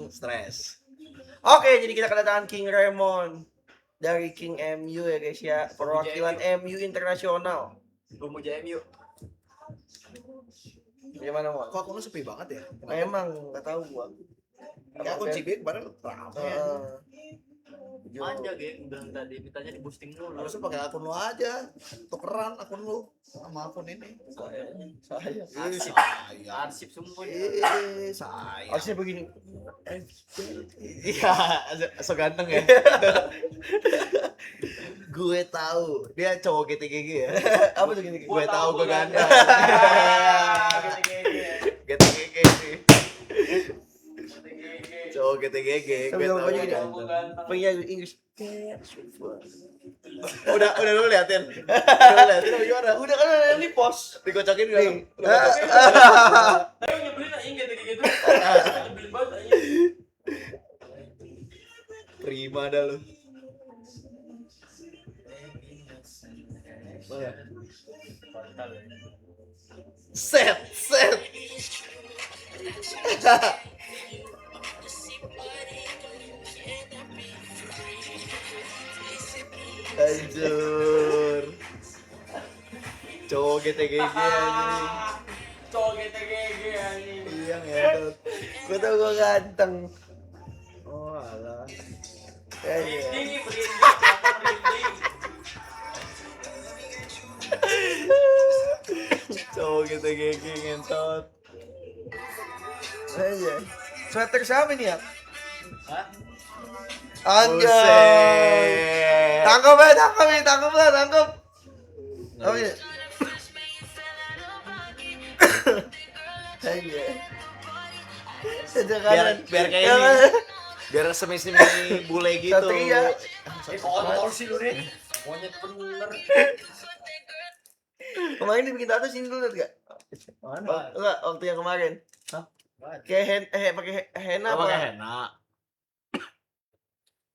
Stres. Oke, jadi kita kedatangan King Raymond dari King MU ya guys ya, perwakilan MU internasional. Pemuja MU. Gimana mau? Kok aku sepi banget ya? Memang nggak tahu gua. Kayak akun Cibik kemarin ramai ya. Manja geng bilang tadi mintanya di boosting dulu. Harusnya pakai akun lu aja. Tukeran akun lu sama akun ini. Saya. Arsip. Arsip semua. Saya. Harusnya begini. Iya, so ganteng ya. Gue tahu dia cowok GTGG ya. Apa tuh gini? Gue tahu gue ganteng. GTGG sih. Cowok GTGG. Gue tahu gue ganteng. Penyanyi Inggris. Udah lu liatin. Udah liatin apa gimana? Udah kan ada yang di post. Dikocokin gak? Ayo nyebelin aja gitu. Nyebelin banget aja. Prima dah lu. Set. Anjur. Cowok GTGG anjing. Cowok GTGG anjing. Iya ngedot. Gue tau gue ganteng. Oh alah. Merinding. Cowok GTGG ngentot. Aja. Sweater siapa nih ya? Hah? Anjay. Buset. Tangkap lah. Apa ya? Aja. Biar kayak ini. Biar semi-semi bule gitu. Satria. Kotor sih lu nih. Monyet bener. Kemarin dibikin tato sini dulu liat gak? Mana? Enggak, waktu yang kemarin. Kayak pakai henna Apa apa? kayak henna?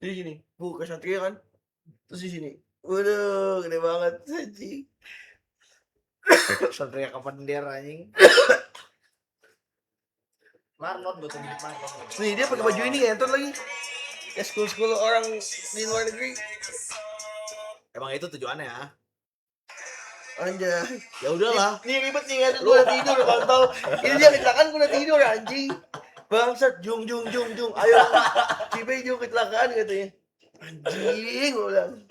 Di sini. Ke Satria kan. Terus di sini. Waduh, gede banget anjing. Satria kapan dia anjing? Marnot buat mirip Marnot. Nih dia pakai baju ini ngentot lagi. Ya school orang di luar negeri. Emang itu tujuannya ya? Anjay. Ya udahlah. Nih ribet nih, ada gue udah tidur kontol. Ini dia kecelakaan gue udah tidur anjing. Bangsat, jung. Ayo, Cibe jung kecelakaan katanya. Anjing, gue bilang.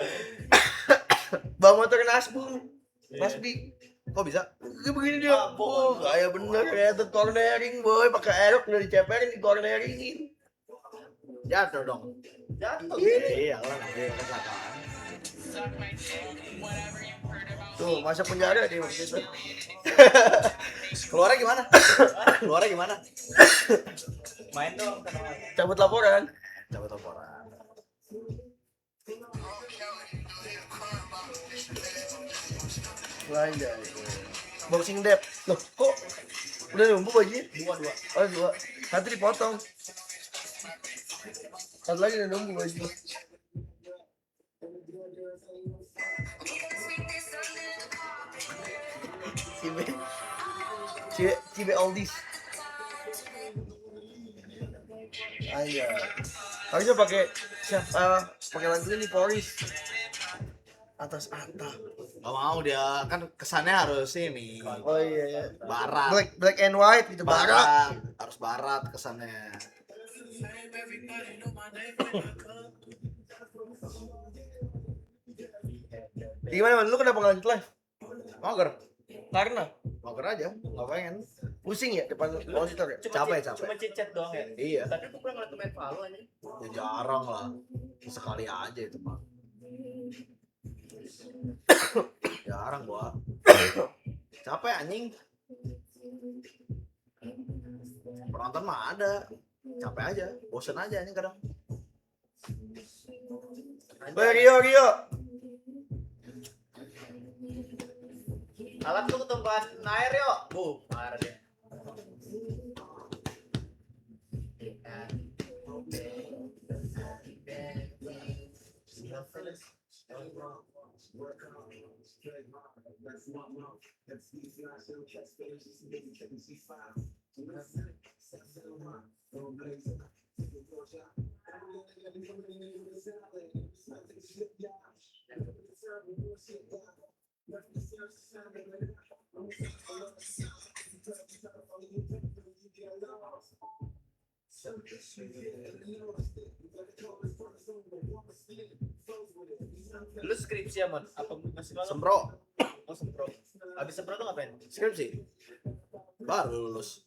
Bawa motor Nasbi. Kok bisa? Kayak begini dia. Oh, kayak bener kayak cornering boy, pakai aerok udah diceperin di corneringin. Jatuh dong. Jatuh. Iya lah, namanya kecelakaan. Tuh, masuk penjara dia waktu itu. Keluarnya gimana? Main dong. Cabut laporan. Coba laporan. Anjay. Boxing dep. Loh, kok udah numpuk bajunya? Dua. Oh, 2. Satu dipotong. Satu lagi udah numpuk baju. Cibe oldies. Ayo. Harusnya pakai lagu ini Poris. Atas atap. Gak mau dia, kan kesannya harus ini. Oh iya. Barat. Black and white gitu, barat. Harus barat kesannya. Gimana man? Lu kenapa nggak lanjut live? Mager. Karena Mager aja, nggak pengen. pusing ya depan monitor ya? Capek. Cuma chat doang ya. Iya. Tapi aku pernah ngeliat main Valo aja. Ya jarang lah. Sekali aja itu mah. Jarang gua. Capek anjing. Penonton mah ada. Capek aja, bosen aja anjing kadang. Rio. Alat lu ketumbuhan air yuk. Parah deh. Lu skripsi ya, Mon? Apa masih malam? Sempro, Oh, sempro. Habis sempro tuh ngapain? skripsi. Baru lulus.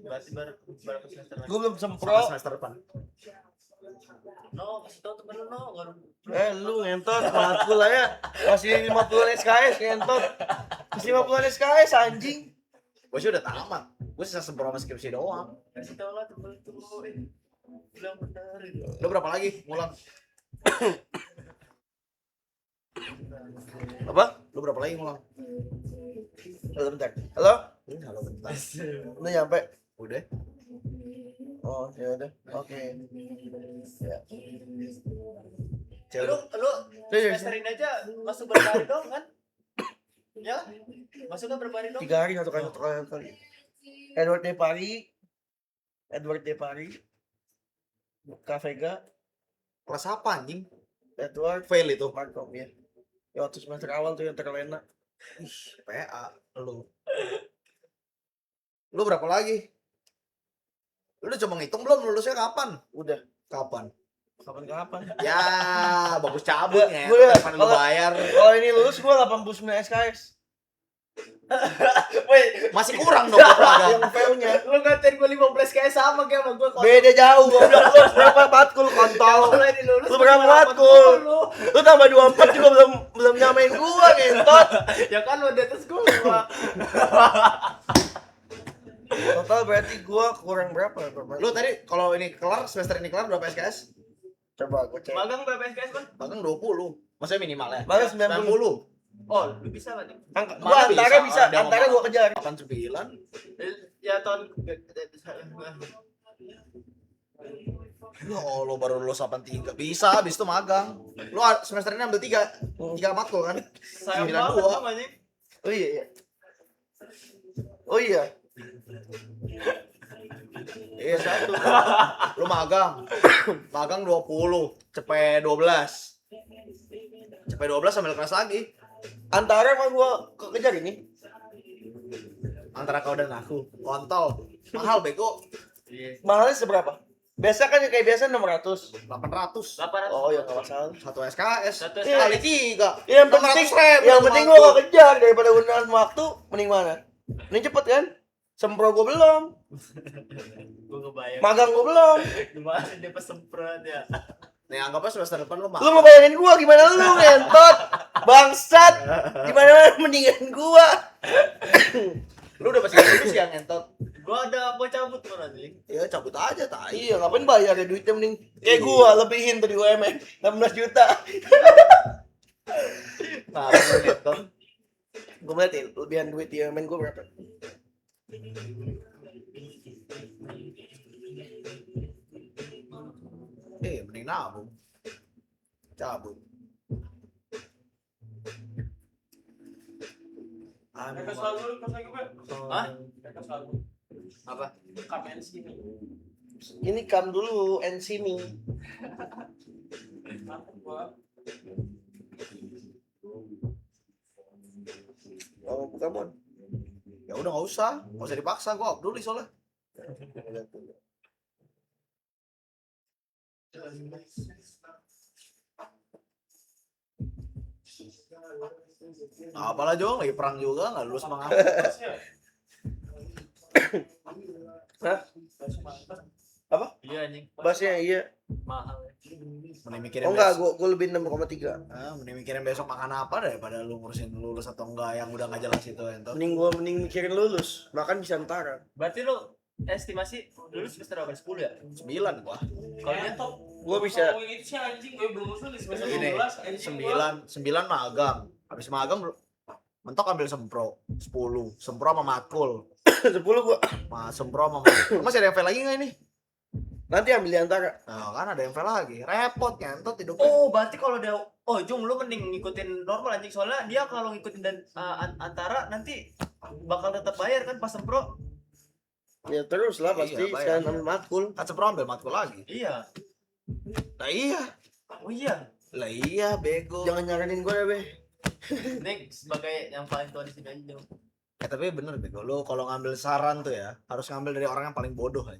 Berarti baru berapa semester lagi? Gue belum Sampai sempro. semester depan. No, kasih tau temen lu, no. Lu ngentot matkul lah ya. Masih 50 SKS ngentot. Masih 50 SKS anjing. Gue sih udah tamat. Gue sisa sempro sama skripsi doang. Kasih tau lah temen lu. Bilang bener. Lu berapa lagi ngulang? Apa? Lu berapa lagi ngulang? Halo bentar. Halo? Halo bentar. Udah nyampe? Udah. Oh, ya udah. Oke. Ya. Cewek. Lu Serius? semester ini aja masuk berapa hari dong kan? Ya? Masuknya berapa hari dong? 3 hari satu kali. Edward Depari. Kavega, Kelas apa anjing? Edward, Fail itu. Marco ya. Ya waktu semester awal tuh yang terlena. Ih, PA lu. Lu berapa lagi? Lu udah coba ngitung belum lulusnya kapan? Udah. Kapan? Kapan? Ya, bagus cabut ya. Gua- Daripada lu kalau- bayar. Kalau ini lulus gua 89 SKS. Woi, Masih kurang dong magang. Yang failnya. lu ngatain gue 15 kayak sama kayak sama gue. Beda jauh, gua udah lulus berapa matkul kontol. Kalau ini lulus Lu berapa matkul? Lu tambah 24 juga belum nyamain gua ngentot. Ya kan lu di atas gue. Total berarti gua kurang berapa? Lu tadi kalau ini kelar, semester ini kelar berapa SKS? Coba gua cek. Magang berapa SKS, Bang? Magang 20. Maksudnya minimal ya? Magang 90. Oh, lu bisa enggak nih? Gua antara bisa, dia antara ngomong gua kejar. 89. Ya tahun Ya Allah, baru lulus 83. Bisa, habis itu magang. Lu semester ini ambil 3 matkul kan? sayang 92. banget Bang, anjing. Oh iya. Oh iya. Iya, satu. Lu magang. Magang 20, cepet 12. Cepet 12 ambil kelas lagi. Antara mah gua kejar ini. Antara kau dan aku. Kontol. Mahal bego. Iya. Mahalnya seberapa? Biasa kan kayak biasa 600. 800. 800. Oh ya enggak masalah. Satu SKS. Satu Kali 3. Yang penting, 600.000 yang penting matkul. gua gak kejar daripada gunakan waktu, mending mana? Mending cepet kan? Sempro gua belum, Gue kebayang. magang gua belum. Gimana dia pesemprot ya? Nih anggapnya semester depan lu Lu magang. ngebayangin gua gimana lu ngentot? Bangsat. Gimana mendingan gua? Lu udah pasti lulus ya ngentot. Gue ada mau cabut tuh anjing. Ya cabut aja tai. Iya, ngapain bayar ya duitnya mending kayak gua lebihin tuh di UMN 16 juta. Nah, lu ngentot. Gua lihat ya, lebihan duit di UMN gua berapa? Mending nabung. Cabut. Hah? Apa? Ini kam dulu NCMI. Oh, bukan Mon. Ya udah enggak usah dipaksa, gua peduli soalnya. Nah, apalah Jo, lagi perang juga enggak lulus mengapa. Hah? Apa? Iya anjing. Bahasnya iya. Mahal ya. Mending mikirin Oh enggak, besok. gua lebih 6,3. Mending mikirin besok makan apa daripada lu ngurusin lulus atau enggak yang udah enggak jelas itu entot. Mending mikirin lulus, makan bisa antara. Berarti lu estimasi lulus semester berapa? 10 ya? 9 gua. Kalau dia Gua bisa itu sih anjing gue belum lulus semester Ini 12 anjing gua. 9 magang. Habis magang mentok ambil sempro 10. Sempro sama matkul. 10 gua. Sempro sama matkul. Masih ada yang fail lagi enggak ini? Nanti ambil di antara. Nah, kan ada yang fail lagi. Repot ngentot hidupnya. Oh, berarti kalau dia Jung lu mending ngikutin normal anjing soalnya dia kalau ngikutin dan antara nanti bakal tetap bayar kan pas sempro. Ya terus lah pasti Iya, bayar. sekalian ambil matkul. Kan sepro ambil matkul lagi. Iya. Nah iya. Oh iya. Lah iya, bego. Jangan nyaranin gue ya, Be. Nek sebagai yang paling tua di sini aja. Tapi bener bego. Lu kalau ngambil saran tuh ya, harus ngambil dari orang yang paling bodoh aja.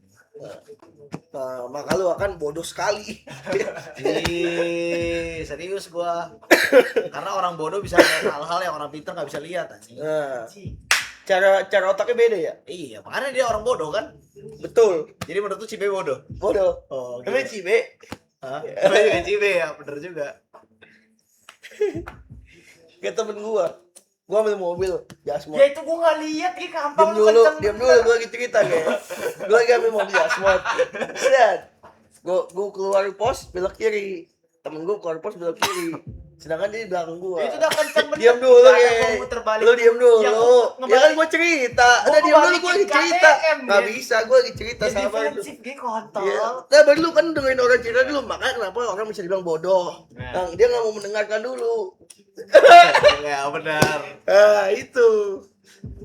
Nah, maka lu akan bodoh sekali. Ih, serius gua. Karena orang bodoh bisa lihat hal-hal yang orang pintar nggak bisa lihat anjing. Nah, cara otaknya beda ya? Iya, makanya dia orang bodoh kan. Betul. Jadi menurut tuh Cibe bodoh. Bodoh. Oh, Emang Cibe? Hah? Iya, Cibe ya, bener juga. Kayak temen gua ambil mobil Jasmine. Ya itu gua nggak lihat kayak gampang Diam dulu, gua lagi cerita kayak. Gua lagi ambil mobil Jasmine. Set. Gua keluar pos belok kiri. Temen gua keluar pos belok kiri. Sedangkan dia di belakang gua. Itu udah kenceng bener. Diam dulu Nggak ada kayak. gua muter balik. Lu diam dulu. Yang Ya kan gua cerita. Gua Ada diam dulu ngebalikin gua lagi cerita. KTM, Nggak Gen. bisa, gua lagi cerita Ya sabar. defensif gue kontol. Iya. Nah, baru lu kan dengerin orang cerita dulu, makanya kenapa orang bisa dibilang bodoh. Nah, dia nggak mau mendengarkan dulu. Ya benar. Ah, itu.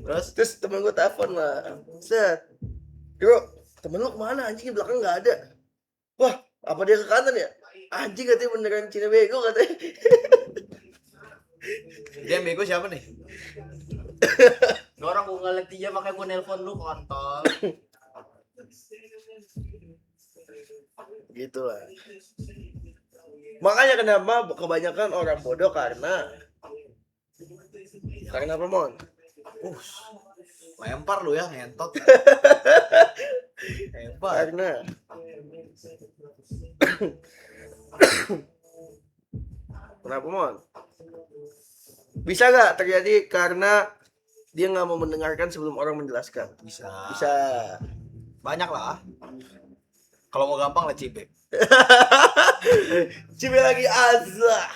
Terus Temen gue telepon lah. Set. Bro, temen lu kemana? Anjing di belakang nggak ada. Wah, apa dia ke kanan ya? Anjing katanya beneran Cina bego katanya. dia yang bego siapa nih? Orang gua ngeliat dia makanya gua nelpon lu kontol. Gitu lah. Makanya kenapa kebanyakan orang bodoh karena apa, Mon? Lempar lu ya, ngentot. Hebat. Karena kenapa, Mon? Bisa gak terjadi karena dia nggak mau mendengarkan sebelum orang menjelaskan? Bisa. Bisa. Banyak lah. Kalau mau gampang lah Cibe. Cibe lagi azah.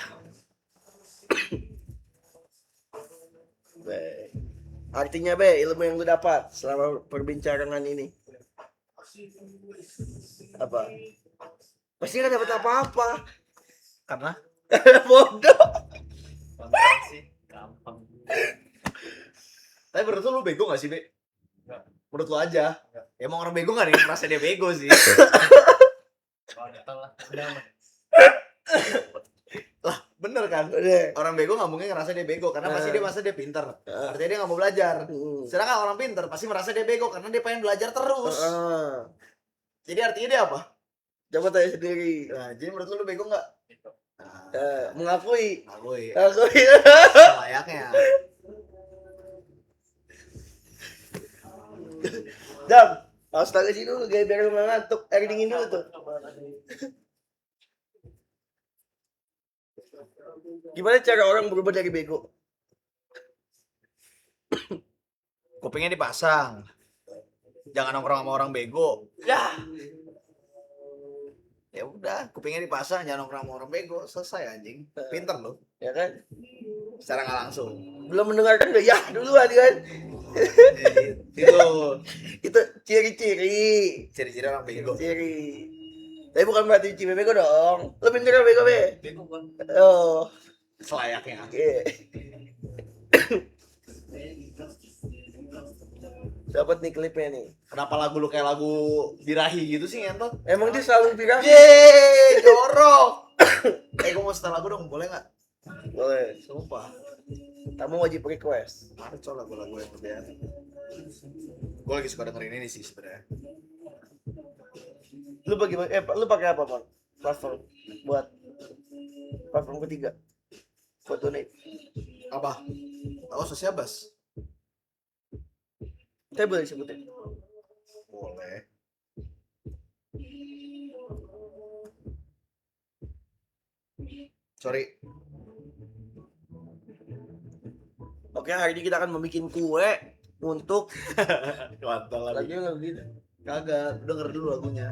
Be. Artinya Be, ilmu yang lu dapat selama perbincangan ini apa? Pasti gak dapat apa-apa. Karena Bodoh. Gampang sih, gampang. tapi menurut lu bego gak sih, Be? Enggak. Menurut lu aja. Emang orang bego gak ada yang merasa dia bego sih. Kontol lah. Udah mah. Lah, bener kan? Udah. Orang bego gak mungkin ngerasa dia bego karena pasti dia merasa dia pinter. Artinya dia gak mau belajar. Sedangkan orang pinter pasti merasa dia bego karena dia pengen belajar terus. Jadi artinya dia apa? Coba tanya sendiri. Nah, jadi menurut lu bego gak? Mengakui. Akui. Mengakui. Layaknya. Dam, astaga sih dulu gaya biar lu nggak ngantuk. Air dingin dulu tuh. Gimana cara orang berubah dari bego? Kupingnya dipasang. Jangan nongkrong sama orang bego. Ya udah, kupingnya dipasang, jangan nongkrong sama orang bego. Selesai anjing. Pinter lu. Ya kan? Secara nggak langsung. Belum mendengarkan udah ya duluan kan? Itu ciri-ciri. Ciri-ciri orang bego. Ciri. Tapi bukan berarti ciri bego dong. Lu pinter bego be. Bego gua. Oh. Selayaknya. Iya. Dapat nih klipnya nih. Kenapa lagu lu kayak lagu birahi gitu sih ngentot? Emang dia selalu bilang. Yeay, jorok. Gue mau setel lagu dong, boleh nggak? Boleh. Sumpah. Kamu wajib request. Harus lagu-lagu yang kemudian. Gue lagi suka dengerin ini sih sebenarnya. Lu bagaimana? Lu pakai apa, Bang? Platform buat platform ketiga. Buat donate. Apa? Oh, Sosiabas. Saya boleh sebutin. Boleh. Sorry. Oke, hari ini kita akan membuat kue untuk Kontol lagi. lagi lagu gitu. Kagak, denger dulu lagunya.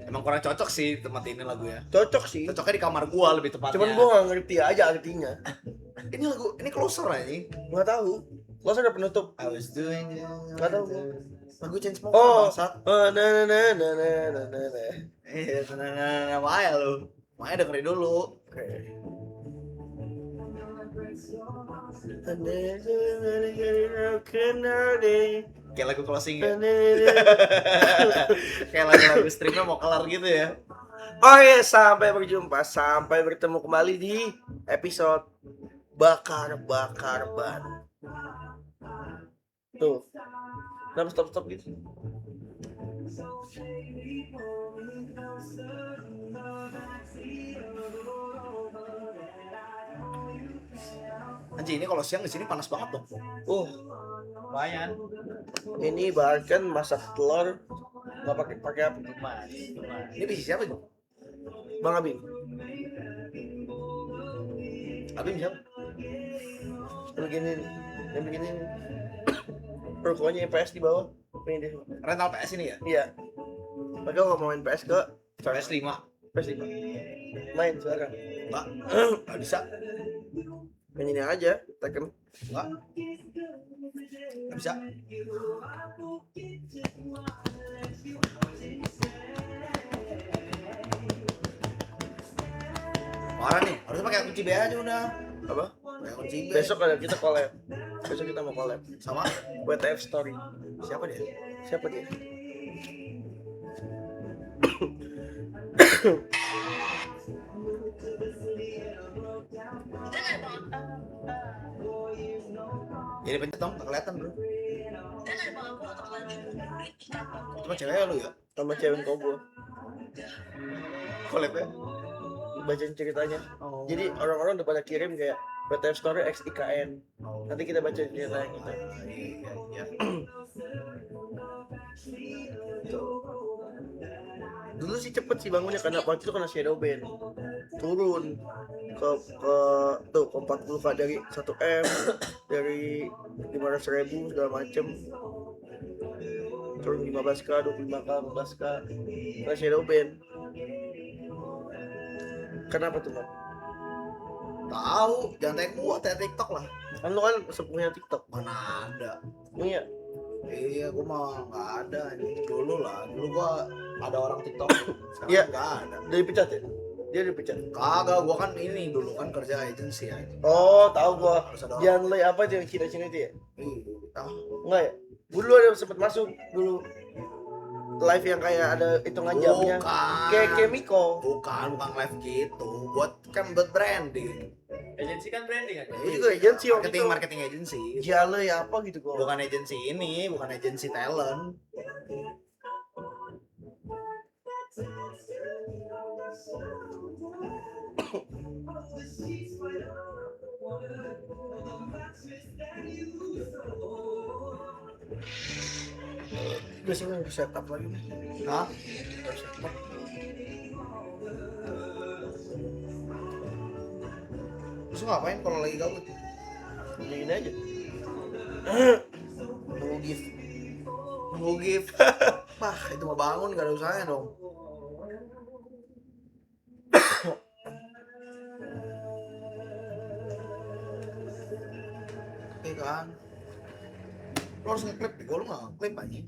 Emang kurang cocok sih tempat ini lagunya. Cocok sih. Cocoknya di kamar gua lebih tepatnya. Cuman gua nggak ngerti aja artinya. Ini lagu, ini closer aja. Nggak tahu. Gua sudah penutup. I was doing it. Nggak tahu gua. Lagu Chainsmokers Oh. bangsat. Oh, nah. Iya, tenang, apa ya lu? Makanya dengerin dulu. Oke. Kayak lagu closing ya. Kayak lagu streamnya mau kelar gitu ya. Oh iya, sampai berjumpa, sampai bertemu kembali di episode Bakar Ban. Tuh, kenapa stop gitu? Anjing ini kalau siang di sini panas banget dong. Lumayan. Ini bahkan masak telur nggak pakai apa? Lumayan. Ini bisnis siapa tuh? Bang Abim, Abim siapa? yang begini, rokoknya PS di bawah. Ini dia. Rental PS ini ya? Iya. Maka kalau mau main PS ke PS5. PS5. Main sekarang. Enggak bisa. Main ini aja, Tekken. Enggak bisa. Parah nih, harusnya pakai kunci B aja udah. Apa? Pakai kunci B. Besok ada kita collab. Besok kita mau collab. Sama WTF Story. siapa dia? Siapa dia? Jadi pencet dong, nggak kelihatan bro. Cuma cewek lu ya? Sama cewek kobol. Collab-nya? Bacain ceritanya. Oh. Jadi orang-orang udah pada kirim kayak WTF Story XIKN. Nanti kita baca ceritanya gitu. Iya. Dulu sih cepet sih bangunnya karena waktu itu kena shadow ban. Turun ke tuh ke 40k dari 1M dari 500.000 segala macem, turun 15k 25k 15k kena shadow ban. Kenapa tuh Bang? Tahu, jangan tanya gua, tanya TikTok lah. Kan lu kan sepupunya TikTok. Mana ada? Iya. Iya, gua mah nggak ada. Dulu gua ada orang TikTok. Sekarang Iya. nggak ada. Dia dipecat ya? Dia dipecat. Kagak, gua kan ini dulu kan kerja agensi ya. Oh, tahu gua. Harus ada orang. Jangan lay apa aja yang Cina-Cina itu ya? Ah, Enggak ya? Gua dulu ada sempet masuk dulu live yang kayak ada hitungan jamnya. Kayak Miko. bukan live gitu. Buat branding. Agensi kan branding kan? Gua juga agensi waktu itu. Marketing agency. Jale ya apa gitu gua. Bukan agensi ini, bukan agensi talent. Udah sih harus setup lagi nih. Hah? Harus setup. Terus lu ngapain kalau lagi gabut? Gini aja. Nunggu gift. Nunggu gift. Bah, itu mau bangun gak ada usahanya dong. Oke kan. Lo harus ngeklip deh, gue lu gak ngeklip aja.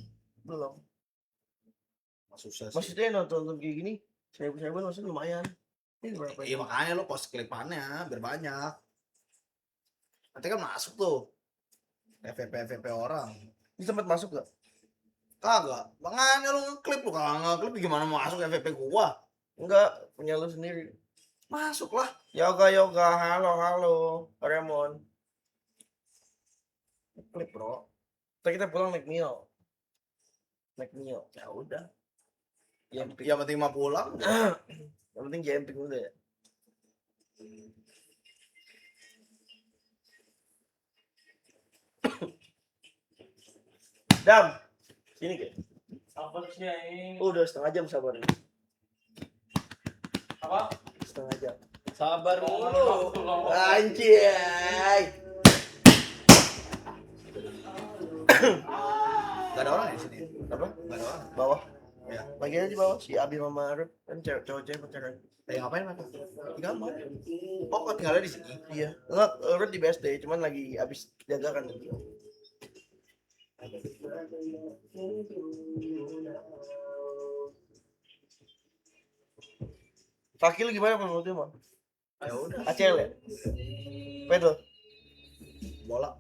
Belum. Susah sih. Maksudnya nonton kayak gini 1.000 maksudnya lumayan. Ini berapa? Iya makanya lo post klipannya biar banyak. Nanti kan masuk tuh FVP orang. Ini sempat masuk gak? Kagak, makanya lo ngeklip lo kalau ngeklip gimana mau masuk FVP gua? Enggak, punya lu sendiri. Masuk lah. Yoga, halo, Remon. Klip bro. Ntar kita pulang naik Mio. Ya udah. Yang penting mah pulang. Yang penting jumping udah ya. Dam, sini ke. Sabar sih aing. Udah setengah jam sabar. Apa? Setengah jam. Sabar mulu. Anjay. Gak ada orang ya di sini. Apa? Gak ada orang. Bawah. Ya. Bagian aja bawah. Si Abi sama Arif kan cowok-cewek pacaran. Ngapain mereka? Tinggal mau. Oh, kok tinggalnya di sini? Iya. Enggak, Arif di BSD, cuman lagi habis jaga kan. Kaki lu gimana menurut lu, Bang? Ya udah. Acel ya? Pedal. bola.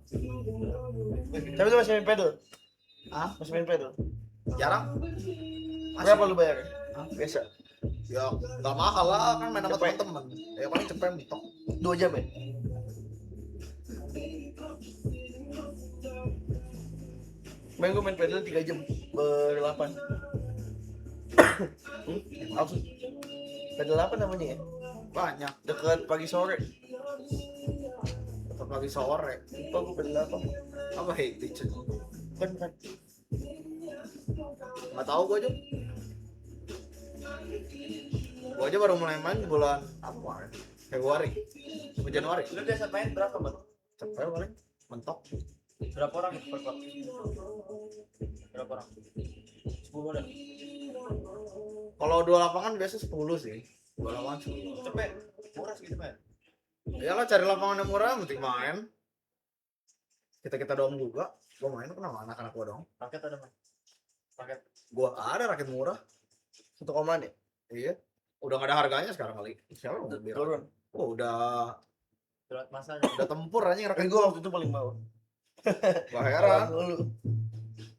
Tapi lu masih main pedal? Ah, Masih main pedal? jarang. Berapa lu bayar? Hah? Biasa. Ya nggak mahal lah, kan main sama Cepet. teman-teman. Ya paling cepet mentok. 2 jam ya? Main gue main pedal 3 jam ber-8. Apa? Pedal apa namanya ya? Banyak. Dekat pagi sore. Tetap pagi sore. Lupa gue pedal apa? Apa heritage? Kan. Nggak tahu gue aja. Gue aja baru mulai main di bulan apa kemarin? Februari. Atau Januari. Lu biasa main berapa, Bang? Cepet paling mentok. Berapa orang itu per klub? Berapa orang? 10 ada. Kalau 2 lapangan biasa 10 sih. 2 lapangan 10. Cepet. Murah segitu, Mas. Ya lah cari lapangan yang murah, penting main. Kita doang juga. Gua main kenapa anak-anak gua dong. Paket ada, Mas. Paket. Gua ada raket murah. 1 koman ya? Iya. Udah gak ada harganya sekarang kali. Siapa yang mau beli? Turun. Oh, udah Surat masanya. tempur anjing raket Tapi gue waktu itu paling bawah. Gak heran. Dulu.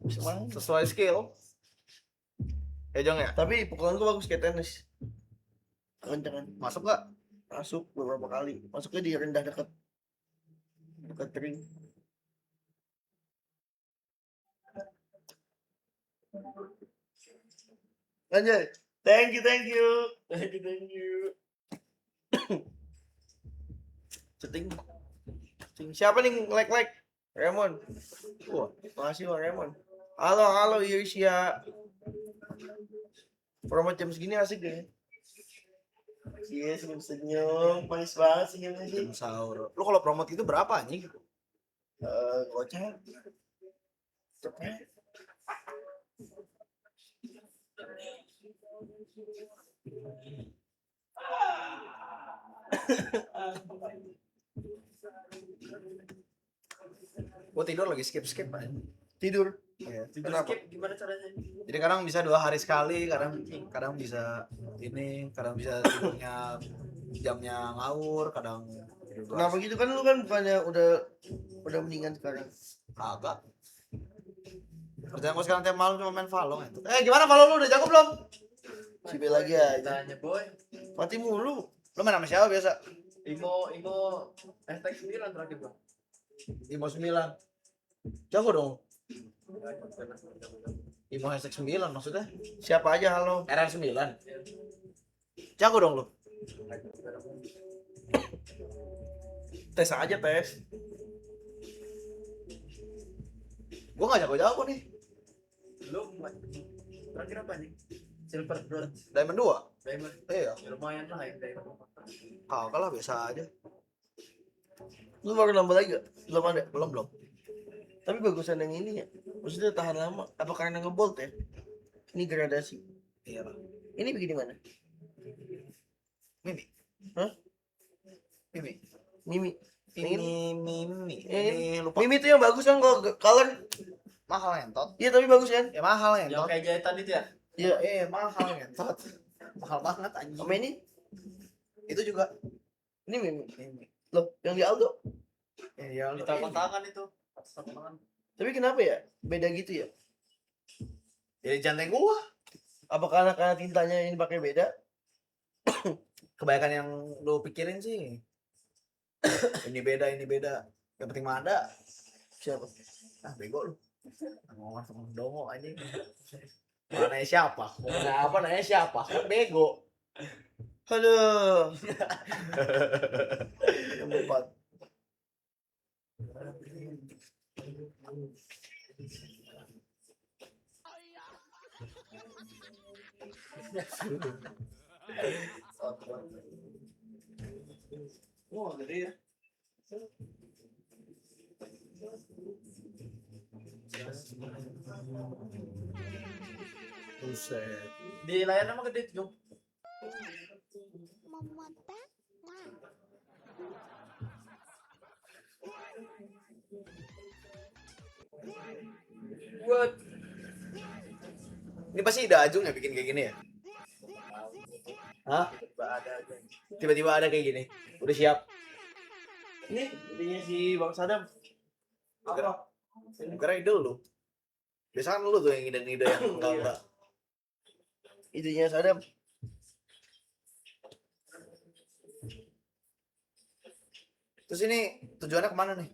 Semangat. Sesuai skill. Ya Jong ya? Tapi pukulan gue bagus kayak tenis. Kenceng. Masuk gak? Masuk beberapa kali. Masuknya di rendah dekat ring. Lanjut. Thank you. Thank you. Ceting. Siapa nih like? Raymond. Wah, makasih Bang Raymond. Halo Irsia. Promo jam segini asik deh. Iya, senyum-senyum. Manis banget senyumnya sih. Jam sahur. Lu kalau promote itu berapa anjing? Gocap. Cepet. Gua tidur lagi skip aja. Tidur. Iya. Tidur Kenapa? skip gimana caranya? Jadi kadang bisa 2 hari sekali, kadang bisa ini, kadang bisa tidurnya jamnya ngawur, kadang tidur 2 Kenapa hari. gitu kan lu kan bukannya udah mendingan sekarang. Agak. Kerjaan gua sekarang tiap malam cuma main Valorant itu. Gimana Valorant lu udah jago belum? Si B lagi aja. Tanya, Boy. Mati mulu. Lu main sama siapa biasa? Imo hashtag 9 terakhir, Bang. 59. Jago dong. Imo hashtag 9 maksudnya? Siapa aja halo. RR 9. Jago dong lu. Tes aja tes. Gua gak jago-jago nih. Lu terakhir apa nih? Silver bronze Diamond 2. diamond. Iya. Ya, lumayan lah ya diamond. Kagak lah biasa aja. Lu baru nambah lagi gak? Belum ada. Belum. Tapi bagusan yang ini ya. Maksudnya tahan lama. Apa karena ngebolt ya? Ini gradasi. Iya lah. Ini begini mana? Mimi. Hah? Mimi. Mimi. Mimi. Ini Lupa. Mimi tuh yang bagus kan kalau color. Mahal ngentot. Iya tapi bagus kan? Ya mahal Yang ngentot. kayak jahitan itu ya? Iya. Mahal ngentot. Mahal banget anjing. Sama ini? Itu juga. Ini Mimi. Mimi. Loh, yang di Aldo. Iya, Di telapak tangan itu. Telapak tangan. Tapi kenapa ya? Beda gitu ya? Jadi jantai gua. Apakah karena tintanya ini pakai beda? Kebanyakan yang lu pikirin sih. ini beda. Yang penting mah ada. Siapa? Bego lu. Ngomong sama dongo anjing. Nanya siapa? Mau nanya apa nanya siapa? Kan bego. Aduh. Yang empat. Wah, gede ya. Buset. Di layar nama gede, Jung. Buat Ini pasti Ida Ajung ya bikin kayak gini ya? Hah? ada aja. Tiba-tiba ada kayak gini. Udah siap. Ini idenya si Bang Sadam. Kira ide lu. Biasanya kan lu tuh yang ide-ide yang enggak. Idenya Sadam. Terus ini tujuannya kemana nih?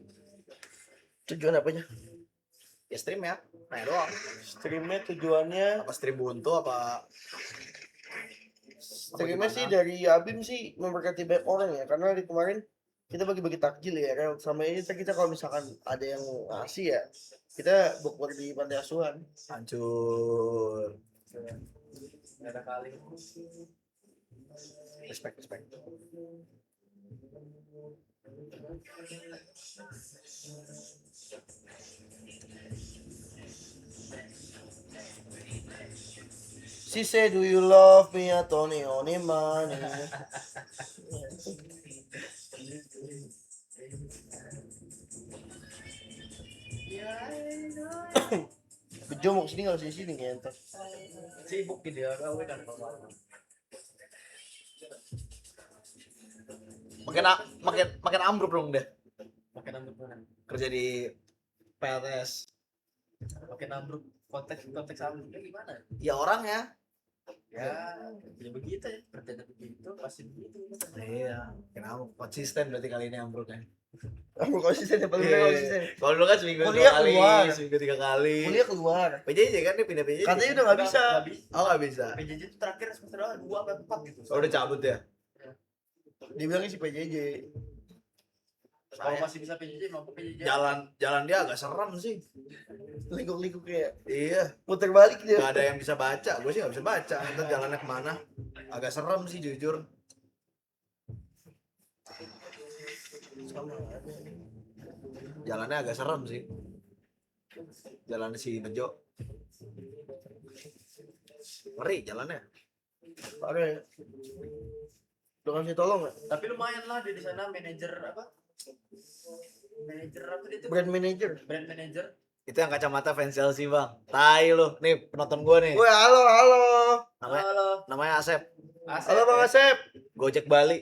Tujuan apanya? Ya stream ya. Nah doang. Streamnya tujuannya Apa stream buntu apa? Streamnya gimana? sih dari Abim sih memberkati banyak orang ya, karena dari kemarin kita bagi-bagi takjil ya kan, sama ini kita kalau misalkan ada yang ngasih ya kita bukber di pantai asuhan. Hancur. Ada kali. Respect. She said, "Do you love me?" Ya Tony Oni money. Bejo mau kesini nggak sih sini ngentot. Sibuk dia kau kan. Makin ambruk dong deh. Makin ambruk kan. Kerja di PLTS. Makin ambruk konteks ambruknya gimana? Ya orangnya. Ya begitu ya. Kerjanya begitu pasti begitu. Iya. Kenapa? Konsisten berarti kali ini ambruknya. Aku konsisten ya paling Iya. konsisten. Kalau dulu kan seminggu Kuliah 2 kali, keluar. seminggu 3 kali. Kuliah keluar. PJJ kan dia pindah PJJ. Katanya udah nggak bisa. Oh nggak bisa. PJJ itu terakhir semester 2 sampai 4 gitu. Oh udah cabut ya. Dia bilangnya si PJJ. Kalau masih bisa PJJ mampu PJJ. Jalan dia agak serem sih. Likuk-likuk kayak Iya. muter balik dia. Gak ada yang bisa baca. Gue sih nggak bisa baca. Ntar jalannya kemana? Agak serem sih jujur. Sama aja. Jalannya agak serem sih. Jalan si Nejo. Ngeri jalannya. Parah ya. Udah kasih tolong nggak? Tapi lumayan lah dia di sana manajer apa? Manajer apa dia tuh? Brand manager. Brand manager. Itu yang kacamata fans Chelsea bang. Tai lu. Nih penonton gue nih. Woi, halo. Namanya, Halo. namanya Asep. Halo Bang Asep. Gojek Bali.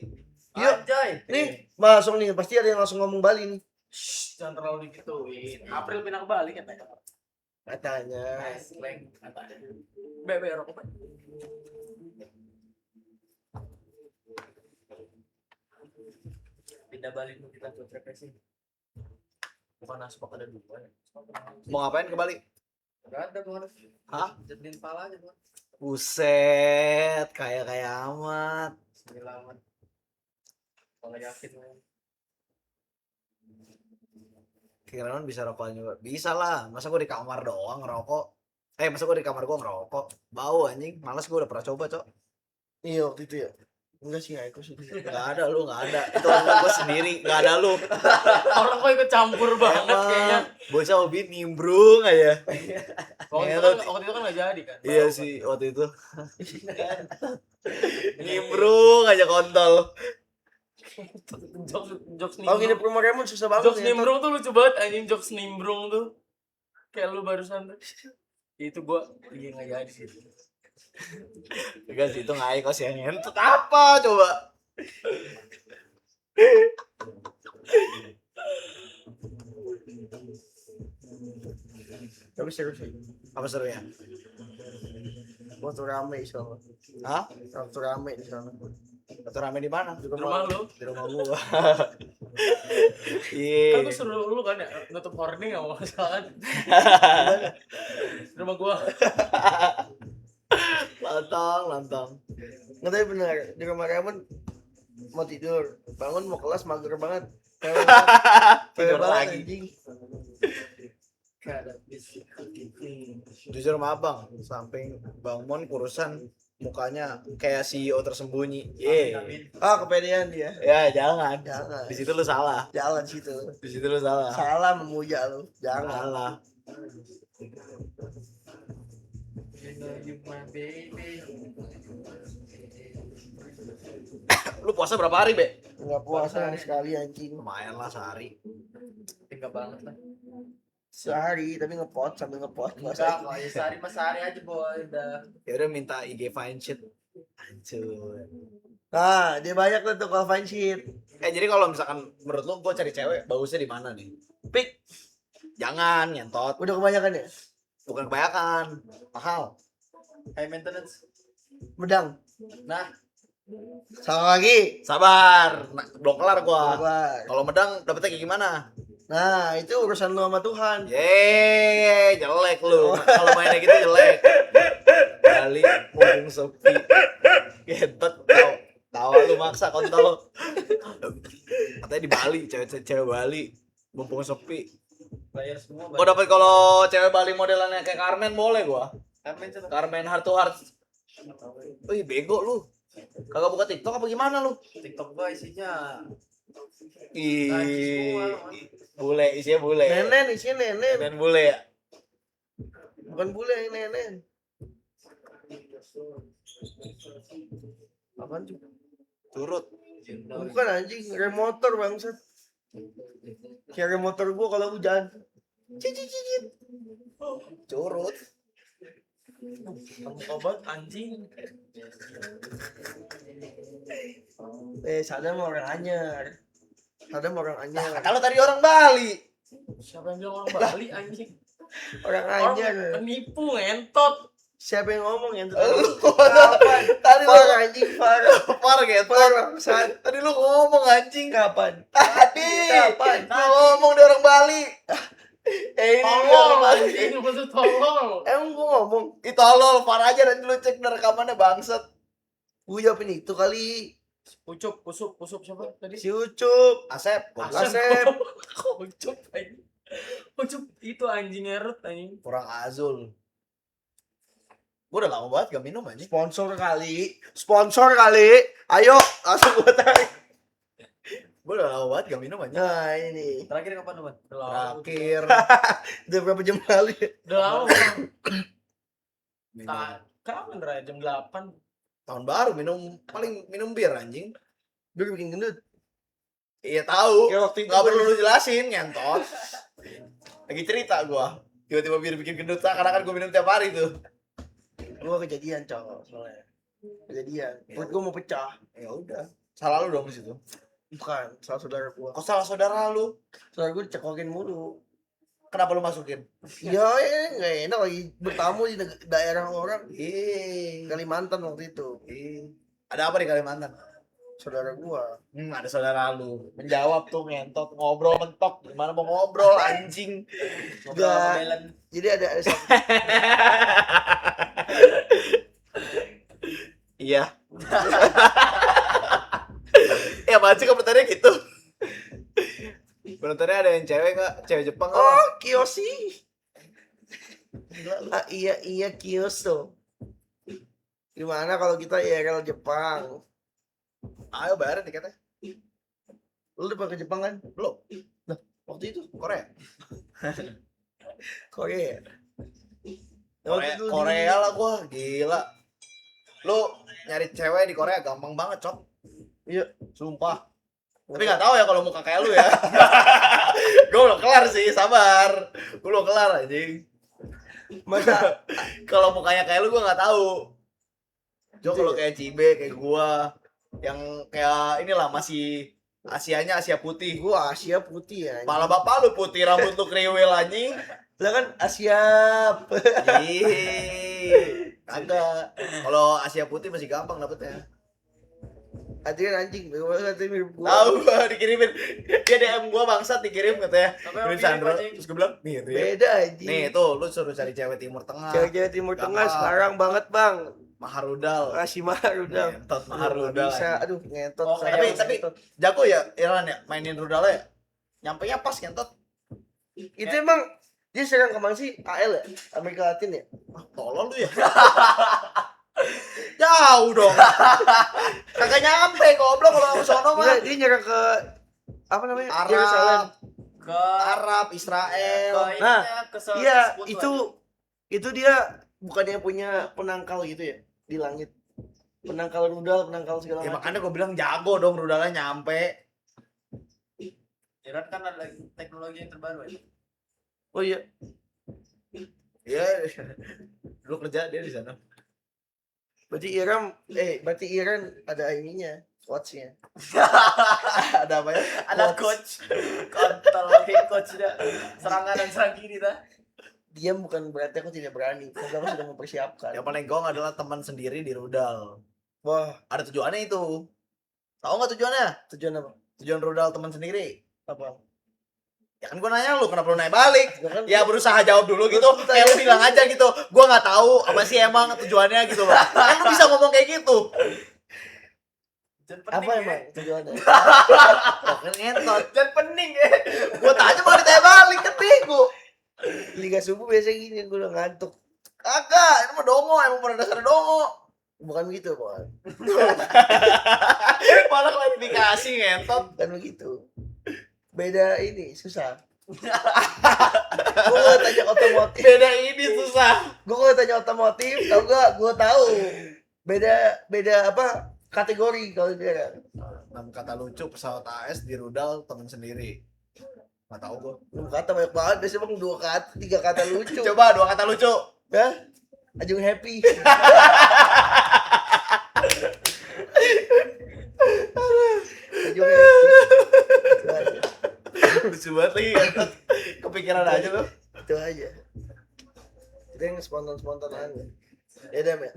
Yuk. Anjay. Nih, langsung nih, pasti ada yang langsung ngomong Bali nih. Shh, jangan terlalu digituin. April pindah ke Bali katanya. Katanya. Nice, slang katanya. Bebe rokok. Be. Pindah Bali dulu kita buat refreshing. Bukan asbak ada 2 ya. Mau ngapain ke Bali? Gak ada bukan. Hah? Jadiin pala aja bukan. Buset, kayak amat. Selamat. Kalau yakin man. Kirain bisa rokokan juga. Bisa lah. Masa gue di kamar doang ngerokok. Masa gue di kamar gue ngerokok. Bau anjing. Males gue udah pernah coba, Cok. Iya, waktu itu ya. Enggak sih, aku sih. Gak ada lu, gak ada. Itu gue sendiri, gak ada lu. Orang kok ikut campur banget kayaknya. Bocah hobi nimbrung aja. Waktu itu kan gak jadi kan. Iya sih, waktu itu. Nimbrung aja kontol. Jokes Kalau nginep nimbrung. rumah Raymond susah banget Jokes ya. nimbrung tuh lucu banget anjing, jokes nimbrung tuh. Kayak lu barusan tuh. Itu gua nggak jadi sih. Enggak sih, itu ngayakos yang ngentut apa coba. Tapi serius sih. Apa serunya? Waktu rame di sana. Hah? Waktu rame di sana. Waktu rame di mana? Di Rumah lu. Di rumah gua. Kan Iya. gua suruh lu kan ya nutup horning enggak masalah kan. Rumah gua. Lantang. Nggak tahu benar, di rumah Raymond mau tidur, bangun mau kelas mager banget. Tidur banget, lagi. anjing. Kada bisik. Jujur sama abang, samping Bang Mon kurusan mukanya kayak CEO tersembunyi. Amin. Ah, kepedean dia. Ya jangan. Jangan. Di situ lu salah. Jalan situ. Di situ lu salah. Salah memuja lu. Jangan. Salah. You know you my baby. Lu puasa berapa hari, Be? Enggak puasa hari sekali anjing. Lumayan lah sehari. Tinggal banget lah. Sehari tapi ngepot sambil ngepot. Enggak, kok ya sehari mas sehari aja boy udah. Ya udah minta IG fine shit. Hancur. Nah, dia banyak tuh kalau find shit. Jadi kalau misalkan menurut lu gua cari cewek bagusnya di mana nih? Pik. Jangan ngentot. Udah kebanyakan ya? Bukan kebanyakan. Mahal. High maintenance. Medang. Nah, Salah lagi. sabar. Nah, belum kelar gua. Kelar. Kalau medang dapetnya kayak gimana? Nah, itu urusan lu sama Tuhan. Yeay, jelek lu. Kalau mainnya gitu jelek. Bali mumpung sepi. Gentot tawa lu maksa kontol. Katanya di Bali, cewek Bali mumpung sepi. Bayar semua. Gua dapet kalau cewek Bali modelannya kayak Carmen boleh gua. Carmen coba. Carmen heart to heart. Wih, bego lu. Kagak buka TikTok apa gimana lu? TikTok gua isinya Ih, bule, isinya bule. Nenen, isinya nenen. Dan bule ya. Bukan bule, yang nenen. Apaan tuh? Turut. Bukan anjing, rem motor bangsat. Kayak rem motor gua kalau hujan. Cicit. Curut. obat anjing. Sadam orang anyar. Sadam orang anyar. Kata lu tadi orang Bali. Siapa yang bilang orang Bali anjing? Orang Orang anyar. penipu ngentot. Siapa yang ngomong yang itu? Kapan? Tadi lu Far anjing, far. parah gitu. Far bangsat. Tadi lu ngomong anjing. Kapan? Tadi. Kapan? Lu ngomong di orang Bali. Ini Tolong orang Bali. anjing, lu tuh tolong. Emang gua ngomong, Itu tolol, parah aja nanti lu cek rekamannya bangsat. gua jawabin itu kali. Ucup siapa tadi? Si Ucup. Asep, Asep. Ucup anjing. Ucup itu anjing erot anjing. kurang azul. Gua udah lama banget gak minum anjing. Sponsor kali. Ayo, langsung gua tarik. Gua udah lama banget gak minum anjing. Nah, ini. Terakhir kapan lu, Ban? Terakhir Udah berapa jam kali? Udah lama, Bang. minum. Kapan terakhir jam 8? Tahun baru paling minum bir anjing. Dia bikin gendut. Iya tahu. Kayak waktu itu Nggak gua- perlu lu jelasin, ngentot. Lagi cerita gua. Tiba-tiba bir bikin gendut, karena kan gua minum tiap hari tuh. Gua kejadian, cowok, soalnya. Kejadian. Perut gua mau pecah. Ya udah. Salah lu dong di situ. Bukan, salah saudara gua. Kok salah saudara lu? Saudara gua dicekokin mulu. Kenapa lu masukin? Iya, nggak enak lagi bertamu di daerah orang. Ih. Kalimantan waktu itu. Ih. Ada apa di Kalimantan? Saudara gua. Ada saudara lu. Menjawab tuh ngentot, ngobrol mentok. Gimana mau ngobrol anjing? Enggak. Jadi ada satu. Iya. Ya apaan sih komentarnya gitu? Komentarnya ada yang cewek nggak? Cewek Jepang nggak? Oh, Kiyoshi. Iya Kios tuh. Gimana kalau kita IRL Jepang? Ayo bayarin tiketnya. Lu udah pernah ke Jepang kan? Belum. Waktu itu Korea. Korea. Korea lah gua, gila. Lu nyari cewek di Korea gampang banget, Cok. Iya. Sumpah. Tapi nggak tahu ya kalau muka kayak lu ya. Gue belum kelar sih, sabar. Gue belum kelar anjing. Masa Kalau mukanya kayak lu gue nggak tahu. Jo kalau kayak Cibe kayak gua yang kayak inilah masih Asianya Asia putih. gua Asia putih ya. Kepala bapak lu putih, rambut lu kriwil anjing. Lah kan Asia. Ih, kagak. Kalau Asia putih masih gampang dapetnya. Adrian anjing, gua katanya mirip gua. Tahu gua dikirimin. Dia DM gua bangsat dikirim katanya. Apa yang Kirim mirip, Sandro. anjing? Terus gua bilang, "Nih itu ya." Beda anjing. Nih tuh lu suruh cari cewek Timur Tengah. Cewek-cewek Timur Tengah Gampang. sekarang banget, Bang. Maharudal. Kasih mahar udah. Ngentot Maharudal. Bisa, aduh ngentot. Oh, kayak Tapi jago ya Iran ya mainin rudalnya ya. Nyampenya pas ngentot. Itu emang dia serang kemana sih? AL ya? Amerika Latin ya? Ah, tolol lu ya. Jauh dong. Kagak nyampe goblok kalau ke sono mah. Enggak, dia nyerang ke apa namanya? Yerusalem. Arab, ke Arab, Israel. Nah, ke Iya, itu dia bukannya punya penangkal gitu ya di langit. Penangkal rudal, penangkal segala Ya macam. makanya gue bilang jago dong rudalnya nyampe. Iran kan ada teknologi yang terbaru ya. Oh iya. Iya. Lu kerja dia di sana. Berarti Iran ada ininya, coachnya. Ada apa ya? Ada coach. Kontol lagi coach dah. Serangan dan serang kiri dah. Dia bukan berarti aku tidak berani, tapi aku sudah mempersiapkan. Yang paling gong adalah teman sendiri di rudal. Wah, Ada tujuannya itu. Tahu nggak tujuannya? tujuan apa? Tujuan rudal teman sendiri. Apa? Ya kan gua nanya lu, kenapa lu nanya balik? Ya kan, Ya berusaha jawab dulu gitu. Kayak lu bilang aja gitu. Gua nggak tahu apa sih emang tujuannya gitu loh. Kan lu bisa ngomong kayak gitu. Jangan apa pening emang ya. tujuannya? Oh, kan ngentot. Jangan pening ya. Gua tanya malah ditanya balik kan bego. Liga subuh biasa gini, gue udah ngantuk. Kagak, ini mah dongo, emang pada dasar dongo. Bukan gitu, bukan. Malah klarifikasi ngentot. Bukan begitu. Beda ini, susah. Gue tanya otomotif. Beda ini susah. Gue tanya otomotif, tau gak? Gue tahu. Beda apa? Kategori kalau dia. 6 kata lucu pesawat AS di rudal temen sendiri. Nggak tahu gua. 6 kata banyak banget, biasanya bang 2 kata, 3 kata lucu. Coba 2 kata lucu. Hah? Ajung happy. Ajung happy. Lucu banget lagi ngentot. Kepikiran aja lu. Itu aja. Kita yang spontan-spontan aja. Ya udah, Mek.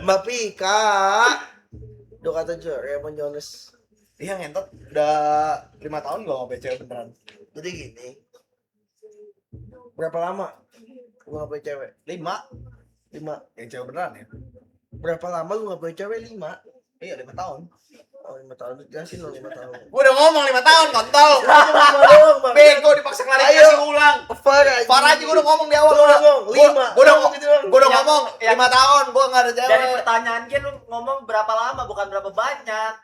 Mbak Pika. 2 kata aja, Raymond Jones. Iya ngentot. Udah 5 tahun gua nggak cewek beneran. Jadi gini. Berapa lama lu gak punya cewek? 5 5. yang cewek beneran ya. Berapa lama lu gak punya cewek? 5. Iya 5 tahun. Oh, 5 tahun. Jelasin dong 5 tahun. Gua udah ngomong 5 tahun kontol. Doang, Bang. Bego dipaksa klarifikasi ulang. Farah. Farah aja gua udah ngomong di awal. Gua udah ngomong, 5. Gua udah Ngomong gitu doang. Gua udah ngomong 5 tahun gua enggak ada Dari cewek. pertanyaan dia lu ngomong berapa lama bukan berapa banyak.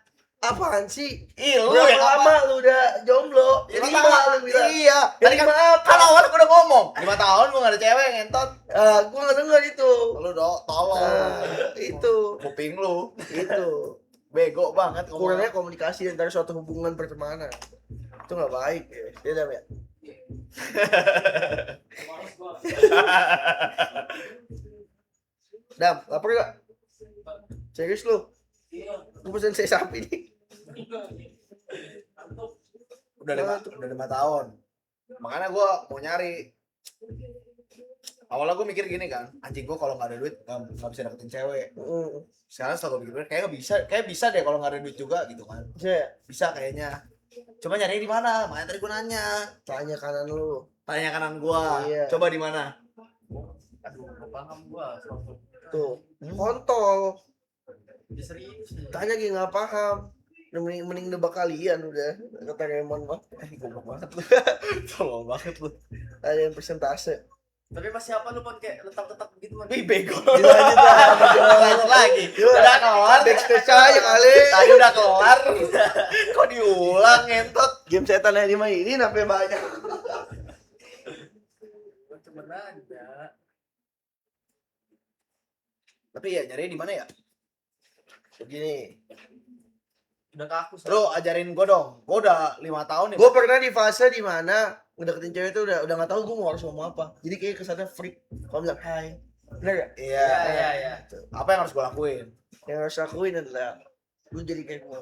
Apaan sih? Ih, lu Berapa yang lama apa? lu udah jomblo? Ya, 5 5 lu bilang. Iya. Ya, Tadi kan 5 apa? kan awal gua udah ngomong 5 tahun gua enggak ada cewek ngentot. Gua gak denger itu. Lu tolong. Itu. Kuping lu. Itu. Bego banget Kurangnya komunikasi antara suatu hubungan pertemanan. Itu gak baik ya. Ya udah, ya. Dam, lapar gak? Serius lu? Gue pesen saya sapi nih. Udah 5 tahun. Makanya gua mau nyari. Awalnya gue mikir gini kan, anjing gue kalau nggak ada duit nggak bisa dapetin cewek. Sekarang setelah gue pikir kayak bisa deh kalau nggak ada duit juga gitu kan. Bisa kayaknya. Coba nyari di mana? Makanya tadi gue nanya. Tanya kanan lu. Tanya kanan gua. Iya. Coba di mana? Aduh, nggak paham gua. Tuh. Kontol. Dia serius. Tanya gini nggak paham. Mending nebak kalian udah. Kata Raymond mah. Goblok banget lu. Tolol banget lu. Ada yang persentase. Tapi masih apa lu pon kayak letak-letak begitu man? Ih bego. Lanjut Lanjut lagi. Yuk. Udah kelar. Backstage aja kali. Tadi udah kelar. Kok diulang ngentot? Game setan yang dimainin sampai banyak. Cuma nanya. Tapi ya nyari di mana ya? Begini. Udah kaku. Lu ajarin gua dong. Gua udah 5 tahun nih. Gue pernah di fase dimana ngedeketin cewek itu udah nggak tahu gue mau harus ngomong apa. Jadi kayak kesannya freak. Kalau bilang hai, bener gak? Iya. Iya. Apa yang harus gua lakuin? Yang harus lakuin adalah lu jadi kayak gue.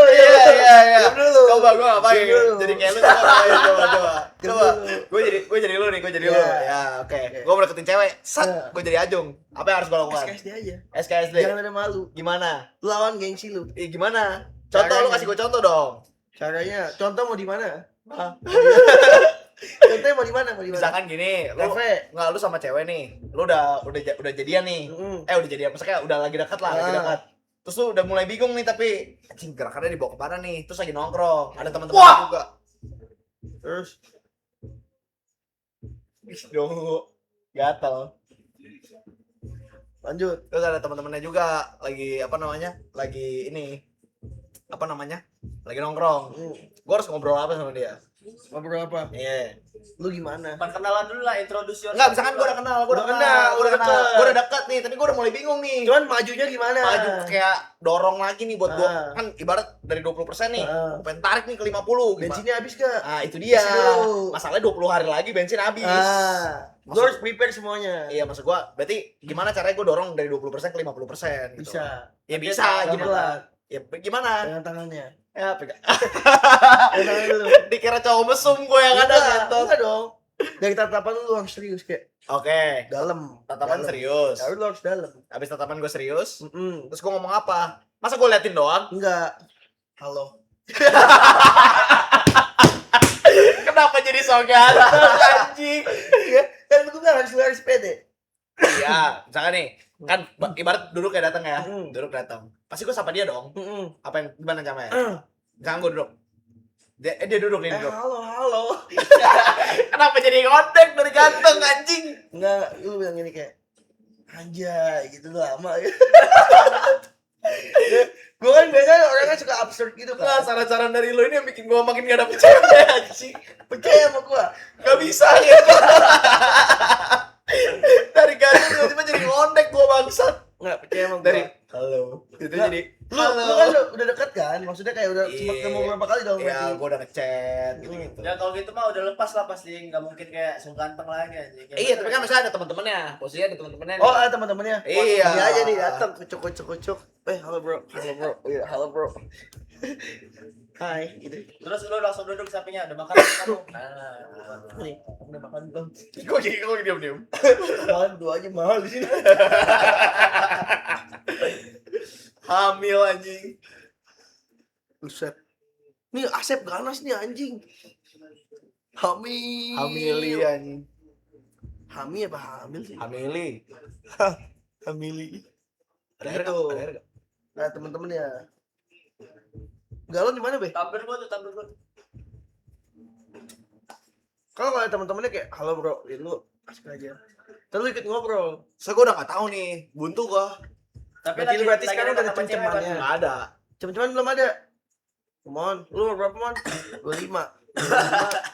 Iya. Dulu. Coba gua ngapain? Diam dulu. Jadi kayak lu coba ngapain? Coba. Diam Coba. dulu. Gue jadi lu nih, gue jadi Iya. lu. Ya, oke. Oke. Gua mau deketin cewek. Sat, Iya. gua jadi Ajung. Apa yang harus gua lakukan? SKSD aja. SKSD. Jangan ada malu. Gimana? Lawan gengsi lu. Gimana? Contoh Caranya. lu kasih gua contoh dong. Caranya, contoh mau di mana? Hah? Contohnya mau di mana? Mau di mana? Misalkan gini, lu Kafe. nggak lu sama cewek nih. Lu udah jadian nih. Udah jadian, maksudnya udah lagi dekat lah, lagi Ah. dekat. Terus lu udah mulai bingung nih tapi anjing gerakannya dibawa kemana nih? Terus lagi nongkrong, ada teman-teman Wah! juga. Terus Dong, gatel. lanjut. Terus ada teman-temannya juga lagi apa namanya? Lagi ini apa namanya? Lagi nongkrong. Gua harus ngobrol apa sama dia? Ngobrol apa? Iya. Lu gimana? Perkenalan dulu lah, introduce yourself. Enggak, misalkan gue udah kenal, gue udah Udah kenal, kenal, gue udah udah kenal, deket. gue udah dekat nih, tapi gue udah mulai bingung nih. Cuman majunya gimana? Maju kayak dorong lagi nih buat gue, Ah. kan ibarat dari 20% nih, Ah. gue pengen tarik nih ke 50. Bensinnya habis gak? Ah, itu dia. Isi dulu. Masalahnya 20 hari lagi bensin habis. Lu Lu harus prepare semuanya. Iya, maksud gua berarti gimana caranya gua dorong dari 20% ke 50% gitu. Bisa. Ya bisa gimana? Pelan-pelan. Ya gimana? Dengan tangannya. Ya pegang. Dengan tangan dulu. Dikira cowok mesum gua yang ada gitu. Enggak dong. Dari tatapan lu harus serius kayak Oke. dalam. Tatapan Dalam. serius. Ya, lu harus dalam. Habis tatapan gua serius, Mm-mm. terus gua ngomong apa? Masa gua liatin doang? Enggak. Halo. Kenapa jadi so ganteng anjing? Iya, kan lu kan harus pede. Iya, misalkan nih, kan ibarat duduk kayak datang ya. Mm. Duduk datang. Pasti gua sapa dia dong. Mm-mm. Apa yang gimana caranya? Jangan gua duduk. Dia duduk nih, duduk. Halo. Kenapa jadi ngontek dari ganteng anjing? Enggak, lu bilang gini kayak anjay gitu lama ya. Gue kan biasanya orangnya suka absurd gitu Enggak, kan. saran-saran dari lo ini yang bikin gua makin gak dapet cewek anjing. Percaya sama gua. Gak bisa gitu. Dari ganteng tiba-tiba jadi ngontek gua bangsat. Enggak percaya sama gua. Dari halo. Gitu Nggak, jadi lu kan udah deket kan? Maksudnya kayak udah Iya. sempat ketemu berapa kali dong ya berarti. gua udah ngechat gitu-gitu. Ya kalau gitu mah udah lepas lah pasti, nggak mungkin kayak so ganteng lagi anjing. Iya, tapi kan misalnya ada teman-temannya. Posisinya ada teman-temannya. Oh, nih. ada teman-temannya. Iya. Dia aja nih datang kucuk. Halo bro. Iya, halo bro. Hai, gitu. Terus lu langsung duduk sampingnya, udah makan belum kamu? Nah, Nih, udah makan belum? Kok jadi kok diam-diam. Makan dua aja mahal di sini. Hamil anjing. Buset. Nih Asep ganas nih anjing. Hamil. Hamili anjing. Hamil apa hamil sih? Hamili. Hamili. Ada air Gitu. nggak? Ada air nggak? Nah, temen-temennya. Galon di mana, Be? tampil gua tuh. Kalau ada temen-temennya kayak, halo bro, gitu lu asik aja. Terus lu ikut ngobrol. So gua udah gak tahu nih, buntu gua. Tapi Berarti sekarang udah ada sama cewek, cem-cemannya. Nggak ada. Cuman belum ada. Mon, lu umur berapa, Mon? 25.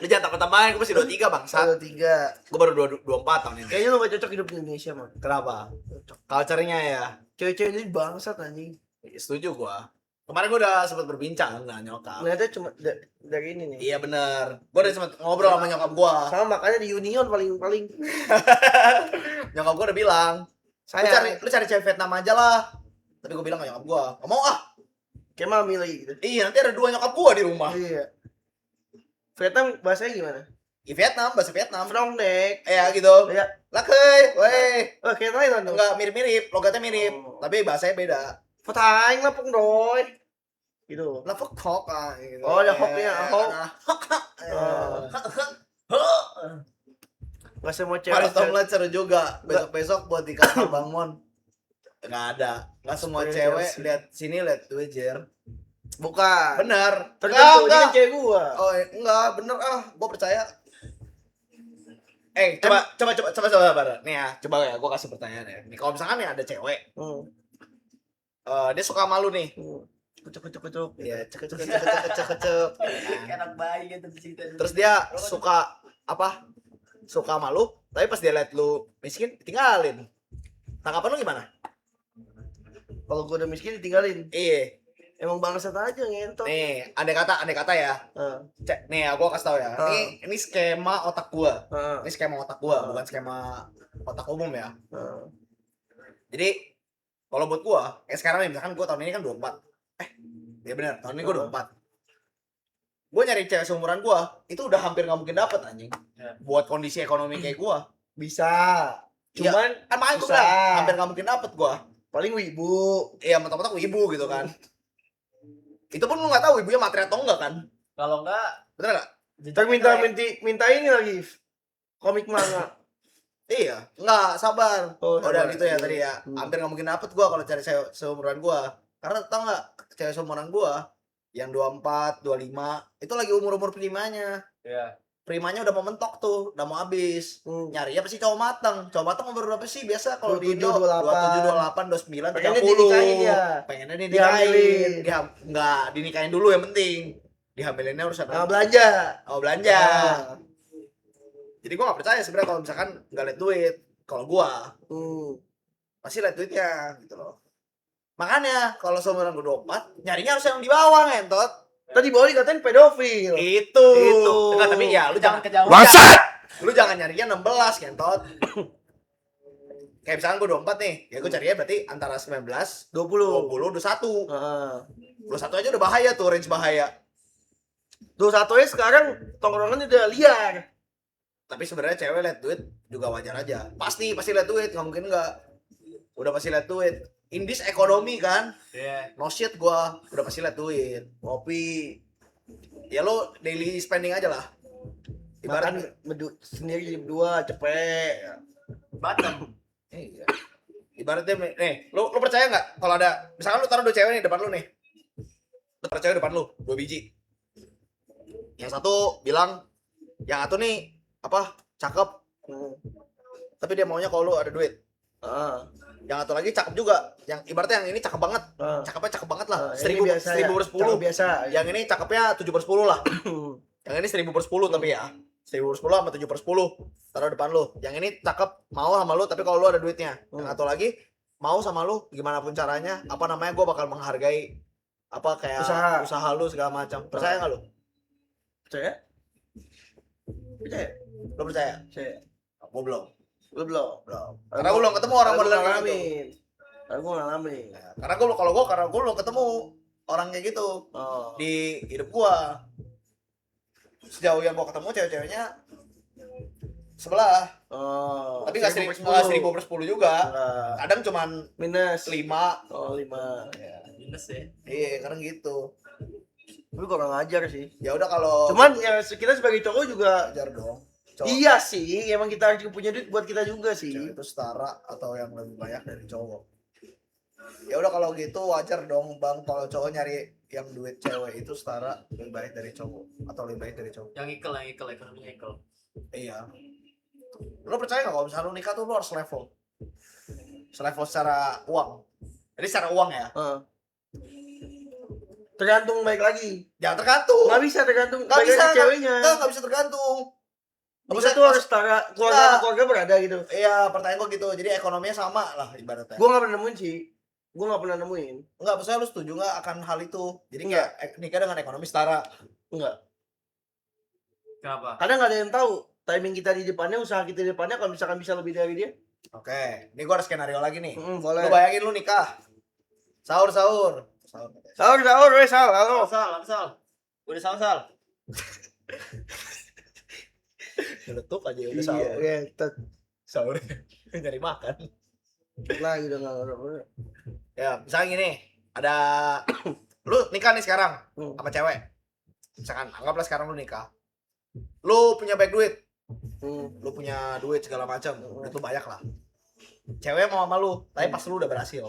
Lu jangan tambah-tambahin, gua masih 23 bangsat. 23. Gua baru 24 tahun ini. Kayaknya lu gak cocok hidup di Indonesia, Mon. Kenapa? Cocok. Culture-nya ya. Cewek-cewek ini bangsat anjing. Setuju gua. Kemarin gua udah sempat berbincang dengan nyokap. Ngeliatnya cuma dari ini nih. Iya bener. Gua udah sempat ngobrol sama nyokap gua. Sama makanya di Union paling Nyokap gua udah bilang, lu cari cewek Vietnam aja lah. Tapi gua bilang ke nyokap gua, "Gak mau ah." kayak mami lagi gitu. Iya, nanti ada 2 nyokap gua di rumah. Iya. Vietnam bahasanya gimana? Di Vietnam, bahasa Vietnam. Frong dek. Ya gitu. Ya. Lakei, weh. Oh, kayak Thailand dong. Enggak mirip-mirip, logatnya mirip, Oh. tapi bahasanya beda. Phật Thái ngáp cũng rồi. Gitu. Lah fuck hok ah gitu. Oh, ada hoknya, hok. Gak semua cewek. Harus tau ngeliat seru juga. Besok-besok buat di kantor Bang Mon. Nggak ada. Nggak semua Sebenarnya cewek sih. lihat sini lihat gue jer. Bukan. Bener. Tergantung Enggak, ini cewek gua. Oh, enggak, bener ah, gua percaya. Coba Bar. Nih ya, coba ya, gua kasih pertanyaan ya. Nih kalau misalkan nih ada cewek, Hmm. dia suka malu nih. Kucuk. Iya, cek. Kayak anak bayi gitu di situ. Terus dia suka apa? Suka malu, tapi pas dia liat lu miskin, tinggalin. Tanggapan lu gimana? Kalau gua udah miskin ditinggalin. Iya. Emang bangsat aja ngentot. Nih, andai kata ya. Heeh. Cek, nih ya, gua kasih tau ya. Ini skema otak gua. Heeh. Ini skema otak gua, bukan skema otak umum ya. Heeh. Jadi kalau buat gua, sekarang nih misalkan gua tahun ini kan 24. Ya benar, tahun ini gua 24. Gua nyari cewek seumuran gua, itu udah hampir nggak mungkin dapet anjing. Ya. Buat kondisi ekonomi kayak gua. Bisa. Iya. Cuman Kan makanya gua Susah. bilang, hampir nggak mungkin dapet gua. paling wibu. Iya, mentok-mentok ibu gitu kan. Itu pun lu nggak tahu ibunya materi atau enggak kan? Kalau enggak, Bener nggak? Ntar minta ini lagi. Komik manga. Iya, enggak, sabar. Oh, Udah sabar. gitu ya tadi ya. Hmm. Hampir nggak mungkin dapet gua kalau cari cewek seumuran gua. Karena tau nggak, cewek seumuran gua yang 24, 25 itu lagi umur-umur primanya. ya. Primanya udah mau mentok tuh, udah mau habis. Hmm. Nyari apa sih cowok matang? Cowok matang umur berapa sih biasa kalau di 27, Indo? 28, 29, Pengennya 30. dinikahin ya. Pengennya Dihamilin. dinikahin. Enggak, dinikahin dulu yang penting. dihamilinnya urusan Nah, belanja. oh belanja. Nah. Jadi gue gak percaya sebenarnya kalau misalkan gak liat duit. Kalau gue pasti liat duitnya gitu loh. Makanya kalau seumuran gue 24 nyarinya harus yang di bawah ngentot. Tadi bawah dikatain pedofil. Itu. Enggak, tapi ya lu jangan kejauhan. Bangsat. Lu jangan nyarinya 16 ngentot. Kayak misalkan gue 24 nih, ya gue carinya berarti antara 19, 20. 20, 21. Heeh. 21 aja udah bahaya tuh, range bahaya. 21 nya sekarang tongkrongan udah liar. Tapi sebenarnya cewek liat duit juga wajar aja. Pasti liat duit, nggak mungkin nggak. Udah pasti liat duit. Indis ekonomi kan, Iya. no shit gua udah pasti liat duit. Ngopi. Ya lo daily spending aja lah. Makan Ibarat sendiri berdua cepet. Batam. iya. Ibaratnya nih, lo percaya nggak kalau ada misalkan lo taruh 2 cewek nih depan lo nih. Lo taruh cewek depan lo, 2 biji. Yang satu bilang, yang satu nih apa? Cakep. Tapi dia maunya kalau lo ada duit. Heeh. Yang satu lagi cakep juga. Yang ibaratnya yang ini cakep banget. Cakepnya cakep banget lah. 1000 1000/10. Biasa. Yang ini cakepnya 7/10 lah. Yang ini 1000/10 tapi ya. 1000/10 sama 7/10 taruh depan lu. Yang ini cakep mau sama lu tapi kalau lu ada duitnya. Yang satu lagi mau sama lu gimana pun caranya, apa namanya, gue bakal menghargai apa kayak usaha lu segala macam. Percaya nggak lu? Percaya? Percaya? Lu percaya? Percaya. Gue belum. Lu belum? Belum. Karena gue belum ketemu orang model kayak gitu. Karena gue ngalamin. Karena gue belum ketemu orang kayak gitu Oh. di hidup gua. Sejauh yang gua ketemu cewek-ceweknya sebelah. Oh. Tapi nggak 1000/10 juga. Kadang cuman Minus 5. Oh 5. Ya. Minus ya. Iya, kadang gitu. Tapi kurang ajar sih. Ya udah kalau Cuman ya kita sebagai cowok juga ajar dong. Cowok iya sih, emang kita harus punya duit buat kita juga sih. cewek itu setara atau yang lebih banyak dari cowok. Ya udah kalau gitu wajar dong Bang kalau cowok nyari yang duit cewek itu setara lebih baik dari cowok atau lebih baik dari cowok. Yang ikel, ekonominya ikel. Iya. Lo percaya nggak kalau misalnya lo nikah tuh lo harus level? Selevel secara uang. Jadi secara uang ya. Tergantung baik lagi. Jangan tergantung. Nggak bisa tergantung Nggak baik bisa lagi ceweknya. Nggak bisa tergantung. Kita tuh harus setara keluarga berada gitu. Iya, pertanyaan gue gitu. Jadi ekonominya sama lah ibaratnya. Gue nggak pernah nemuin sih. Gue nggak pernah nemuin. Enggak, maksudnya lu setuju nggak akan hal itu? Jadi nggak nikah dengan ekonomi setara. Enggak. Kenapa? Karena nggak ada yang tahu timing kita di depannya, usaha kita di depannya kalau misalkan bisa lebih dari dia. Oke, ini gue ada skenario lagi nih. Boleh. Lu bayangin lu nikah. Sahur. Sahur, weh, halo. Sal. Udah sal. Nyeletuk aja udah sahur. Iya, Sahur. Nyari makan. lagi udah nggak ada. Ya, misalnya gini, ada lu nikah nih sekarang sama cewek. Misalkan anggaplah sekarang lu nikah. Lu punya banyak duit. Lu punya duit segala macam. Duit lu banyak lah. Cewek mau sama lu, tapi pas lu udah berhasil.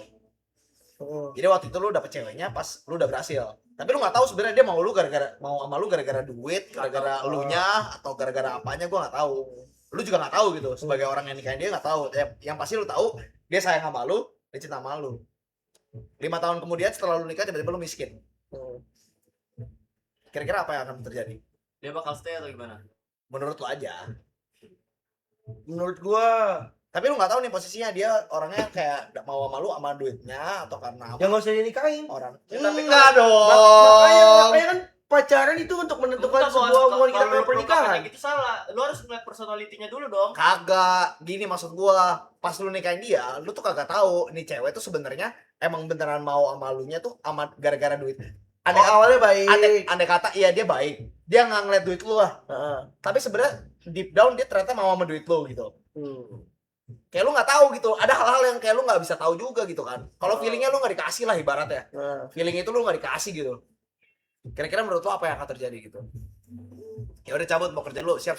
Jadi waktu itu lu dapet ceweknya pas lu udah berhasil. Tapi lu nggak tahu sebenarnya dia mau sama lu gara-gara duit, gara-gara elunya atau gara-gara apanya, gua nggak tahu. Lu juga nggak tahu gitu. Sebagai orang yang nikahin dia nggak tahu. Yang pasti lu tahu dia sayang sama lu, dia cinta sama lu. 5 tahun kemudian setelah lu nikah tiba-tiba lu miskin. Kira-kira apa yang akan terjadi? Dia bakal stay atau gimana? Menurut lu aja. Menurut gua, Tapi lu nggak tahu nih posisinya dia orangnya kayak mau sama lu sama duitnya atau karena apa? yang nggak usah dinikahin. Orang. Ya, tapi Enggak dong. Makanya kan pacaran itu untuk menentukan sebuah hubungan kita dalam pernikahan. Gitu salah. Lu harus ngeliat personalitinya dulu dong. Kagak, gini maksud gua. Pas lu nikahin dia, lu tuh kagak tahu nih cewek tuh sebenarnya emang beneran mau sama lu nya tuh sama gara-gara duit. Awalnya baik. Andai kata iya dia baik. Dia nggak ngeliat duit lu lah. Tapi sebenarnya deep down dia ternyata mau sama duit lu gitu. Kayak lu nggak tahu gitu. Ada hal-hal yang kayak lu nggak bisa tahu juga gitu kan. Kalau feelingnya lu nggak dikasih lah ibaratnya. Feeling itu lu nggak dikasih gitu. Kira-kira menurut lu apa yang akan terjadi gitu? Ya udah cabut mau kerja dulu, siap.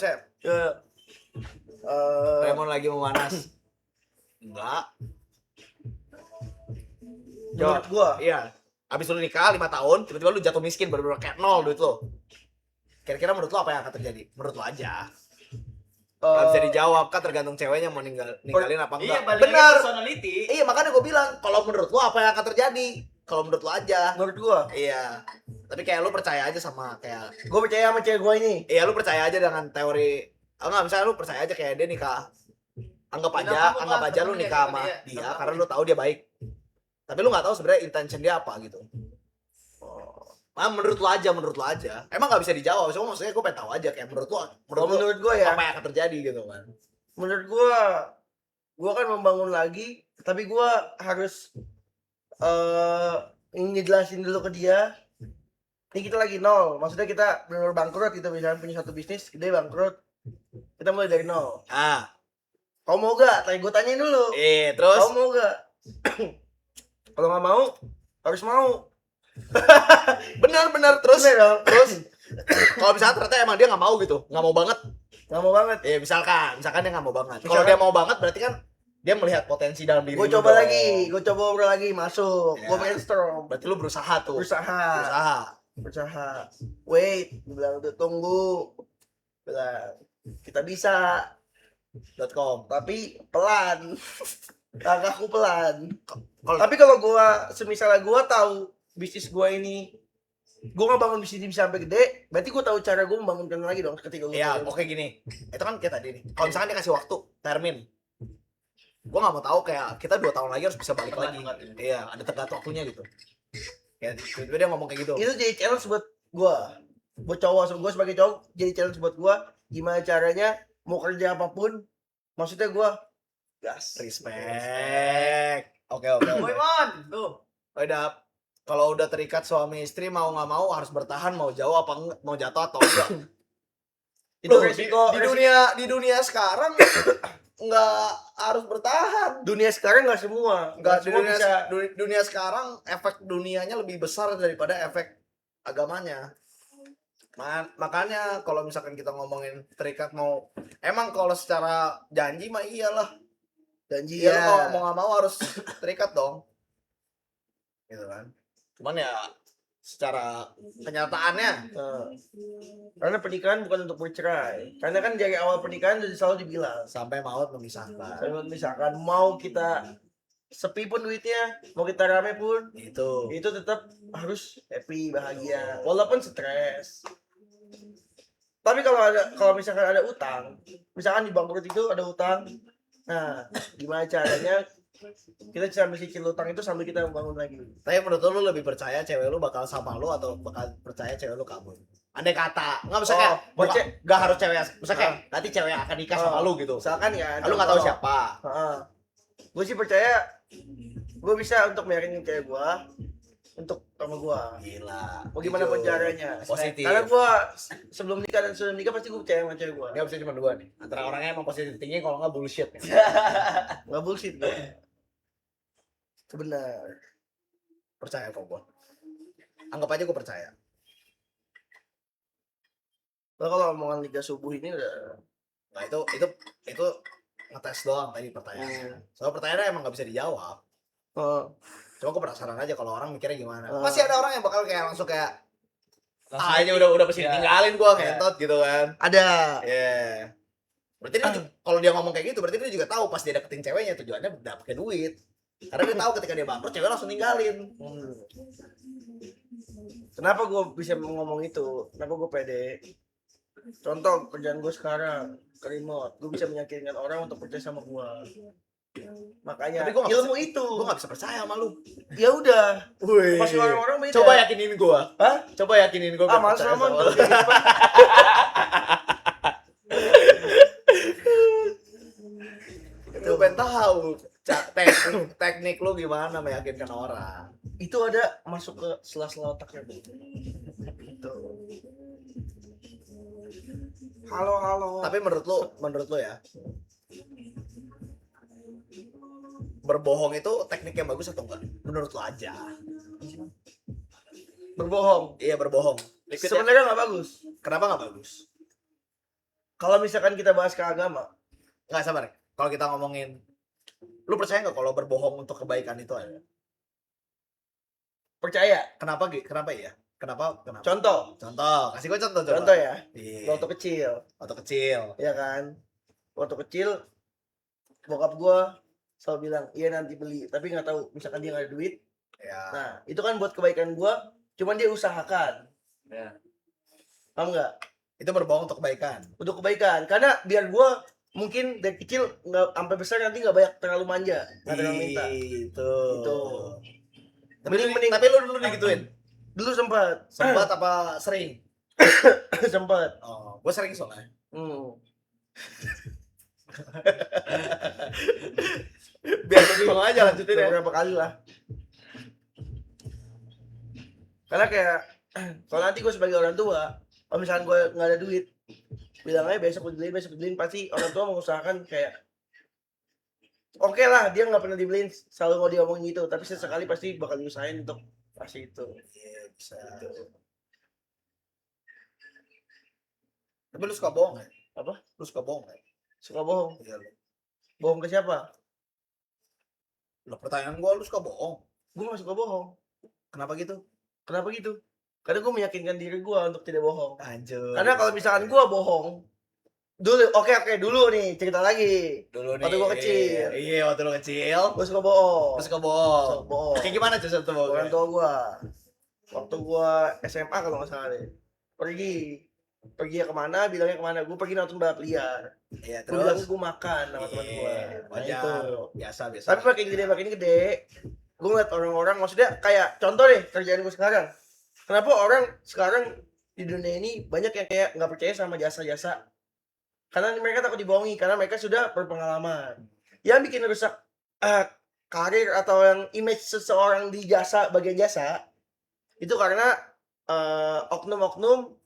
Raymond lagi memanas. Enggak. Menurut gua, Iya. Abis lu nikah 5 tahun, tiba-tiba lu jatuh miskin bener-bener kayak nol duit lu. Kira-kira menurut lu apa yang akan terjadi? Menurut lu aja. Gak bisa dijawab, kan tergantung ceweknya mau ninggalin apa enggak. Iya, balik Benar. personality. Iya, makanya gue bilang, kalau menurut lu apa yang akan terjadi? Kalau menurut lo aja. Menurut gua, Iya. Tapi kayak lu percaya aja sama kayak gua percaya sama cewek gua ini. iya lu percaya aja dengan teori. Oh enggak, misalnya lu percaya aja kayak dia nikah. Anggap aja lu nikah sama dia karena lu tahu dia baik. Tapi lu nggak tahu sebenarnya intention dia apa gitu. Menurut lu aja. Emang nggak bisa dijawab. Cuma maksudnya gue pengen tahu aja kayak menurut lu Menurut gua ya, apa yang akan terjadi gitu kan. menurut gua kan membangun lagi, tapi gua harus ini jelasin dulu ke dia. Ini kita lagi nol, maksudnya kita benar bangkrut, kita misalnya punya satu bisnis, gede bangkrut, kita mulai dari nol. Kau mau gak? Tanya gue tanyain dulu. Terus Kau mau gak? Kalau nggak mau, harus mau. benar terus Bener dong? terus kalau misalnya ternyata emang dia nggak mau gitu, nggak mau banget. Nggak mau banget. Misalkan dia nggak mau banget. Kalau Misalkan- dia mau banget berarti kan dia melihat potensi dalam diri Gue lu coba dong. lagi, gue coba ngobrol lagi, masuk. Ya. Gue brainstorm. Berarti lu berusaha tuh. Berusaha. Wait, gue bilang tuh tunggu. Bilang kita bisa, .com. tapi pelan. Langkahku pelan. Kalau Tapi kalau gua semisalnya gua tahu bisnis gua ini, gua nggak bangun bisnis ini sampai gede, berarti gua tahu cara gua membangunkan lagi dong ketika gua ya bangun. oke gini, itu kan kayak tadi nih. Kalau misalkan dia kasih waktu termin, gue nggak mau tahu kayak kita 2 tahun lagi harus bisa balik lagi. Iya, ada tenggat waktunya gitu. Kayak tiba-tiba dia ngomong kayak gitu. Itu jadi challenge buat gua. Buat cowok, gua sebagai cowok jadi challenge buat gua, gimana caranya mau kerja apapun, maksudnya gua gas. Respect. Oke. Boy man, tuh. Udah, kalau udah terikat suami istri mau nggak mau harus bertahan, mau jauh apa enggak, mau jatuh atau enggak. Itu Bro, di dunia sekarang nggak harus bertahan. Dunia sekarang nggak semua, Nggak, di semua dunia, bisa. dunia sekarang efek dunianya lebih besar daripada efek agamanya. Makanya kalau misalkan kita ngomongin terikat mau, emang kalau secara janji mah iyalah. Janji Iya, ya. mau nggak mau harus terikat dong. Gitu kan. Cuman ya secara kenyataannya Nah, karena pernikahan bukan untuk bercerai. Karena kan dari awal pernikahan udah selalu dibilang, sampai maut memisahkan. kalau misalkan mau kita sepi pun duitnya, mau kita rame pun, Itu tetap harus happy, bahagia, walaupun stres. Tapi kalau misalkan ada utang, misalkan di bangkrut itu ada utang, nah gimana caranya kita sambil cicil utang itu sambil kita membangun lagi. Tapi menurut lu lebih percaya cewek lu bakal sama lu atau bakal percaya cewek lu kabur? Andai kata, nggak bisa Oh, kayak percaya- nggak harus cewek, misalnya kayak nanti cewek yang akan nikah sama Oh. lu gitu. Misalkan ya, Lu nggak tahu siapa. Gue sih percaya gue bisa untuk meyakinkan cewek gue untuk sama gue. Gila. Mau gimana pun caranya. Positif. Karena gue sebelum nikah dan sesudah nikah pasti gue percaya sama cewek gue. Ini opsi cuma 2 nih. Antara orangnya emang positif tinggi, kalau nggak bullshit. Nggak bullshit gue. Sebenar. Percaya kok gua. Anggap aja gua percaya. Nah, kalau omongan Liga Subuh ini udah Nah itu ngetes doang tadi pertanyaan. Soal pertanyaannya emang nggak bisa dijawab. Cuma gua penasaran aja kalau orang mikirnya gimana. Pasti ada orang yang bakal kayak langsung kayak aja udah pasti tinggalin gua ngentot gitu kan. ada. Iya. Berarti dia kalau dia ngomong kayak gitu berarti dia juga tahu pas dia deketin ceweknya tujuannya dapet duit. Karena dia tahu ketika dia bangkrut cewek langsung ninggalin. Kenapa gue bisa ngomong itu? Kenapa gue pede? Contoh kerjaan gue sekarang ke remote, gue bisa meyakinkan orang untuk percaya sama gue. Makanya Tapi gua nggak ilmu itu. Gua nggak bisa percaya sama lu. Ya udah. Wih. Masih orang-orang beda. Coba yakinin gua. Hah? Coba yakinin gua. biar Mas percaya Ramon sama tuh. lu. Lu pengen tahu teknik lu gimana meyakinkan orang. Itu ada masuk ke sela-sela otaknya. Gitu. Halo. Tapi menurut lu ya, berbohong itu teknik yang bagus atau enggak? Menurut lu aja. Berbohong. Iya, berbohong. Liquid ya? Sebenarnya nggak bagus. Kenapa nggak bagus? Kalau misalkan kita bahas ke agama, Nggak, sabar. Kalau kita ngomongin, lu percaya nggak kalau berbohong untuk kebaikan itu ada? percaya. Kenapa iya? Kenapa? Contoh Kasih gua contoh coba. Contoh ya. Iya. Waktu kecil, Waktu kecil. ya kan. Waktu kecil, bokap gua selalu bilang, iya nanti beli. Tapi nggak tahu, misalkan dia nggak ada duit, Ya. Nah, itu kan buat kebaikan gua, cuman dia usahakan. Ya. Paham nggak? Itu berbohong untuk kebaikan. Untuk kebaikan. Karena biar gua mungkin dari kecil nggak sampai besar nanti nggak banyak terlalu manja, nggak terlalu minta. Itu. Itu. Mending, tapi lu dulu digituin. Dulu sempat. Sempat apa sering? Sempat. Oh, gue sering soalnya. Biar lu bingung aja lanjutin ya. Beberapa kali lah. Karena kayak kalau nanti gue sebagai orang tua, kalau misalkan gue nggak ada duit, bilang aja besok beliin, pasti orang tua mengusahakan kayak oke lah, dia nggak pernah dibeliin, selalu mau diomongin gitu, tapi sesekali pasti bakal diusahain untuk kasih itu. Iya, bisa. Tapi lu suka bohong ya? Apa? Lu suka bohong ya? Suka bohong. Iya lu. Bohong ke siapa? Lah pertanyaan gua, lu suka bohong? Gue nggak suka bohong. Kenapa gitu? Kenapa gitu? Karena gue meyakinkan diri gue untuk tidak bohong. Anjir. Karena kalau misalkan gue bohong, dulu nih cerita lagi. dulu nih. Waktu gua kecil. Iya, waktu lu kecil. Gue suka bohong. Lu suka bohong. Suka bohong. Kayak gimana tuh satu bohong? Orang tua gue, waktu gue SMA kalau nggak salah deh, pergi ya kemana, bilangnya kemana, gue pergi nonton balap liar, Iya, gue bilang terus. gue makan sama teman gue. Nah, Wajar. itu. Biasa. Tapi makin gede, gue ngeliat orang-orang, maksudnya kayak contoh deh kerjaan gue sekarang. Kenapa orang sekarang di dunia ini banyak yang kayak nggak percaya sama jasa-jasa? Karena mereka takut dibohongi, karena mereka sudah berpengalaman. Yang bikin rusak karir atau yang image seseorang di bagian jasa, itu karena oknum-oknum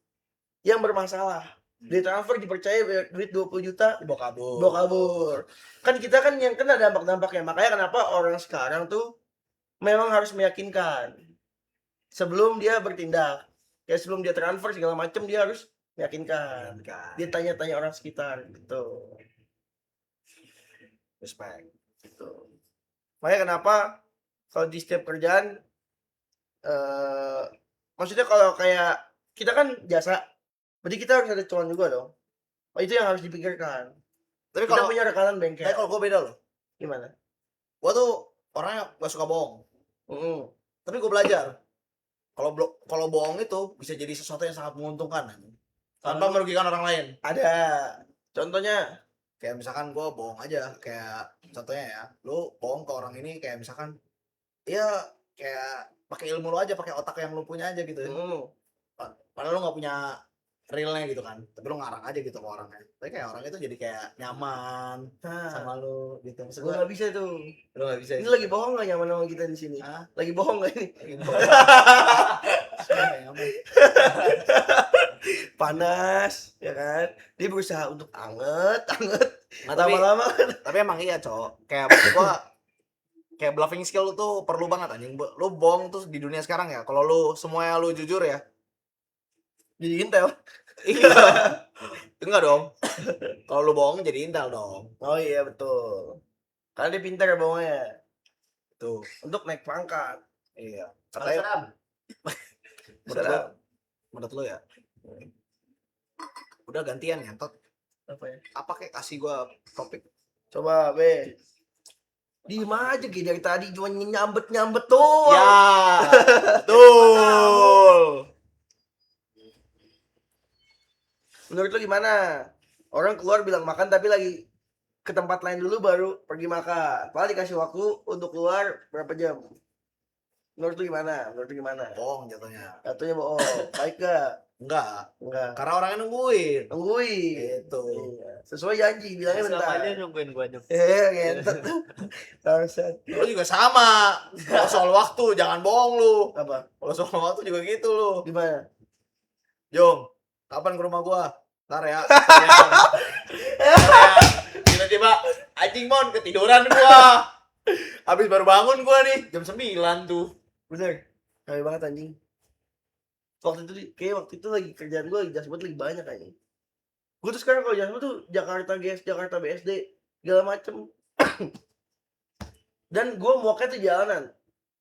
yang bermasalah. Ditransfer, dipercaya duit 20 juta, Bawa kabur. bawa kabur. Kan kita kan yang kena dampak-dampaknya. Makanya kenapa orang sekarang tuh memang harus meyakinkan sebelum dia bertindak. Kayak sebelum dia transfer segala macam, dia harus meyakinkan. Dia tanya-tanya orang sekitar gitu. Respect. Gitu. Makanya kenapa kalau di setiap kerjaan maksudnya kalau kayak kita kan jasa, berarti kita harus ada cuan juga dong. Oh, itu yang harus dipikirkan. Tapi Kita kalau punya rekanan bengkel. kalau gue beda loh. Gimana? Gue tuh orangnya gak suka bohong. Mm-mm. Tapi gue belajar. Kalau bohong itu bisa jadi sesuatu yang sangat menguntungkan. Tanpa merugikan orang lain. Ada. Contohnya, Kayak misalkan gue bohong aja. Kayak contohnya ya. Lu bohong ke orang ini kayak misalkan. Iya kayak pakai ilmu lu aja. Pakai otak yang lu punya aja gitu. Padahal lu gak punya realnya gitu kan. Tapi lu ngarang aja gitu ke orangnya. Tapi kayak orang itu jadi kayak nyaman nah, sama lu gitu. Maksud gue gue nggak bisa tuh. lu gak bisa. Ini lagi bohong nggak nyaman sama kita di sini? Hah? Lagi bohong nggak ini? Panas, ya kan? Dia berusaha untuk anget. Nah, tapi Lama-lama emang iya cok, kayak maksud gua kayak bluffing skill lu tuh perlu banget anjing. Lu bohong tuh di dunia sekarang ya, kalau lu semuanya lu jujur ya. jadi intel. Iya. Enggak dong. Kalau lu bohong jadi intel dong. Oh iya betul. Karena dia pintar ya bohongnya. Tuh. Untuk naik pangkat. Iya. Katanya Menurut lu ya. Udah gantian ya, Tot. Apa ya? Apa kayak kasih gua topik? Coba be. Diem aja gitu dari tadi cuma nyambet tuh. Ya. Betul. Menurut lu gimana? Orang keluar bilang makan tapi lagi ke tempat lain dulu baru pergi makan. Padahal dikasih waktu untuk keluar berapa jam? Menurut lu gimana? Bohong jatuhnya. Katanya bohong. Baik gak? Enggak. Enggak. Karena orangnya nungguin. Nungguin. Gitu. Iya. Sesuai janji bilangnya bentar. selama dia nungguin gua nyok. Ngentot. Bangsat. Lu juga sama. Kalau soal waktu jangan bohong lu. Apa? Kalau soal waktu juga gitu lu. Gimana? Jong, kapan ke rumah gua? Ntar ya. Tiba-tiba anjing mon ketiduran gua. Habis baru bangun gua nih jam 9 tuh. Bener. Kaya banget anjing. Waktu itu lagi kerjaan gue lagi jasmut lagi banyak anjing. Gue tuh sekarang kalau jasmut tuh Jakarta GS, Jakarta BSD, segala macem. Dan gue muaknya tuh jalanan.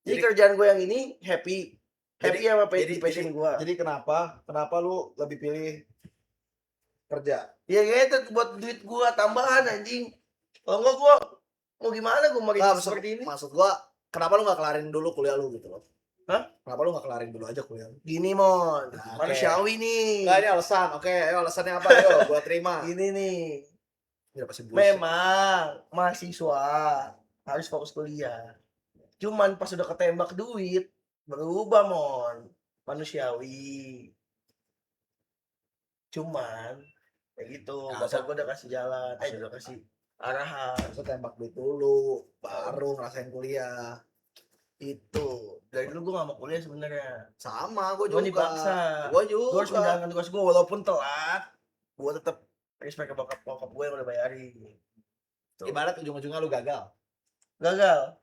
Jadi kerjaan gue yang ini happy sama passion gue. Jadi kenapa lu lebih pilih kerja? Ya gitu buat duit gue tambahan anjing. Kalau enggak gue mau gimana gue mau Nah, seperti ini. maksud gua Kenapa lu nggak kelarin dulu kuliah lu gitu loh? Hah? Kenapa lu nggak kelarin dulu aja kuliah lu? Gini Mon, Nah, oke. manusiawi nih. Nggak, ini alasan. Oke, ayo alasannya apa? Ayo, gua terima. Gini nih, Ini pasti bullshit. memang mahasiswa harus fokus kuliah. Cuman pas udah ketembak duit, berubah Mon, manusiawi. Cuman kayak gitu, Nah, bapak gue udah kasih jalan, udah kasih arahan. Gua tembak duit dulu, baru ngerasain kuliah. Itu dari dulu gue gak mau kuliah sebenarnya. Sama, gua Gue juga. dipaksa. Gua Gue harus juga. menjalankan tugas gue walaupun telat. Gue tetap respect ke bokap gue yang udah bayarin. Tuh. Ibarat ujung-ujungnya lu gagal. Gagal.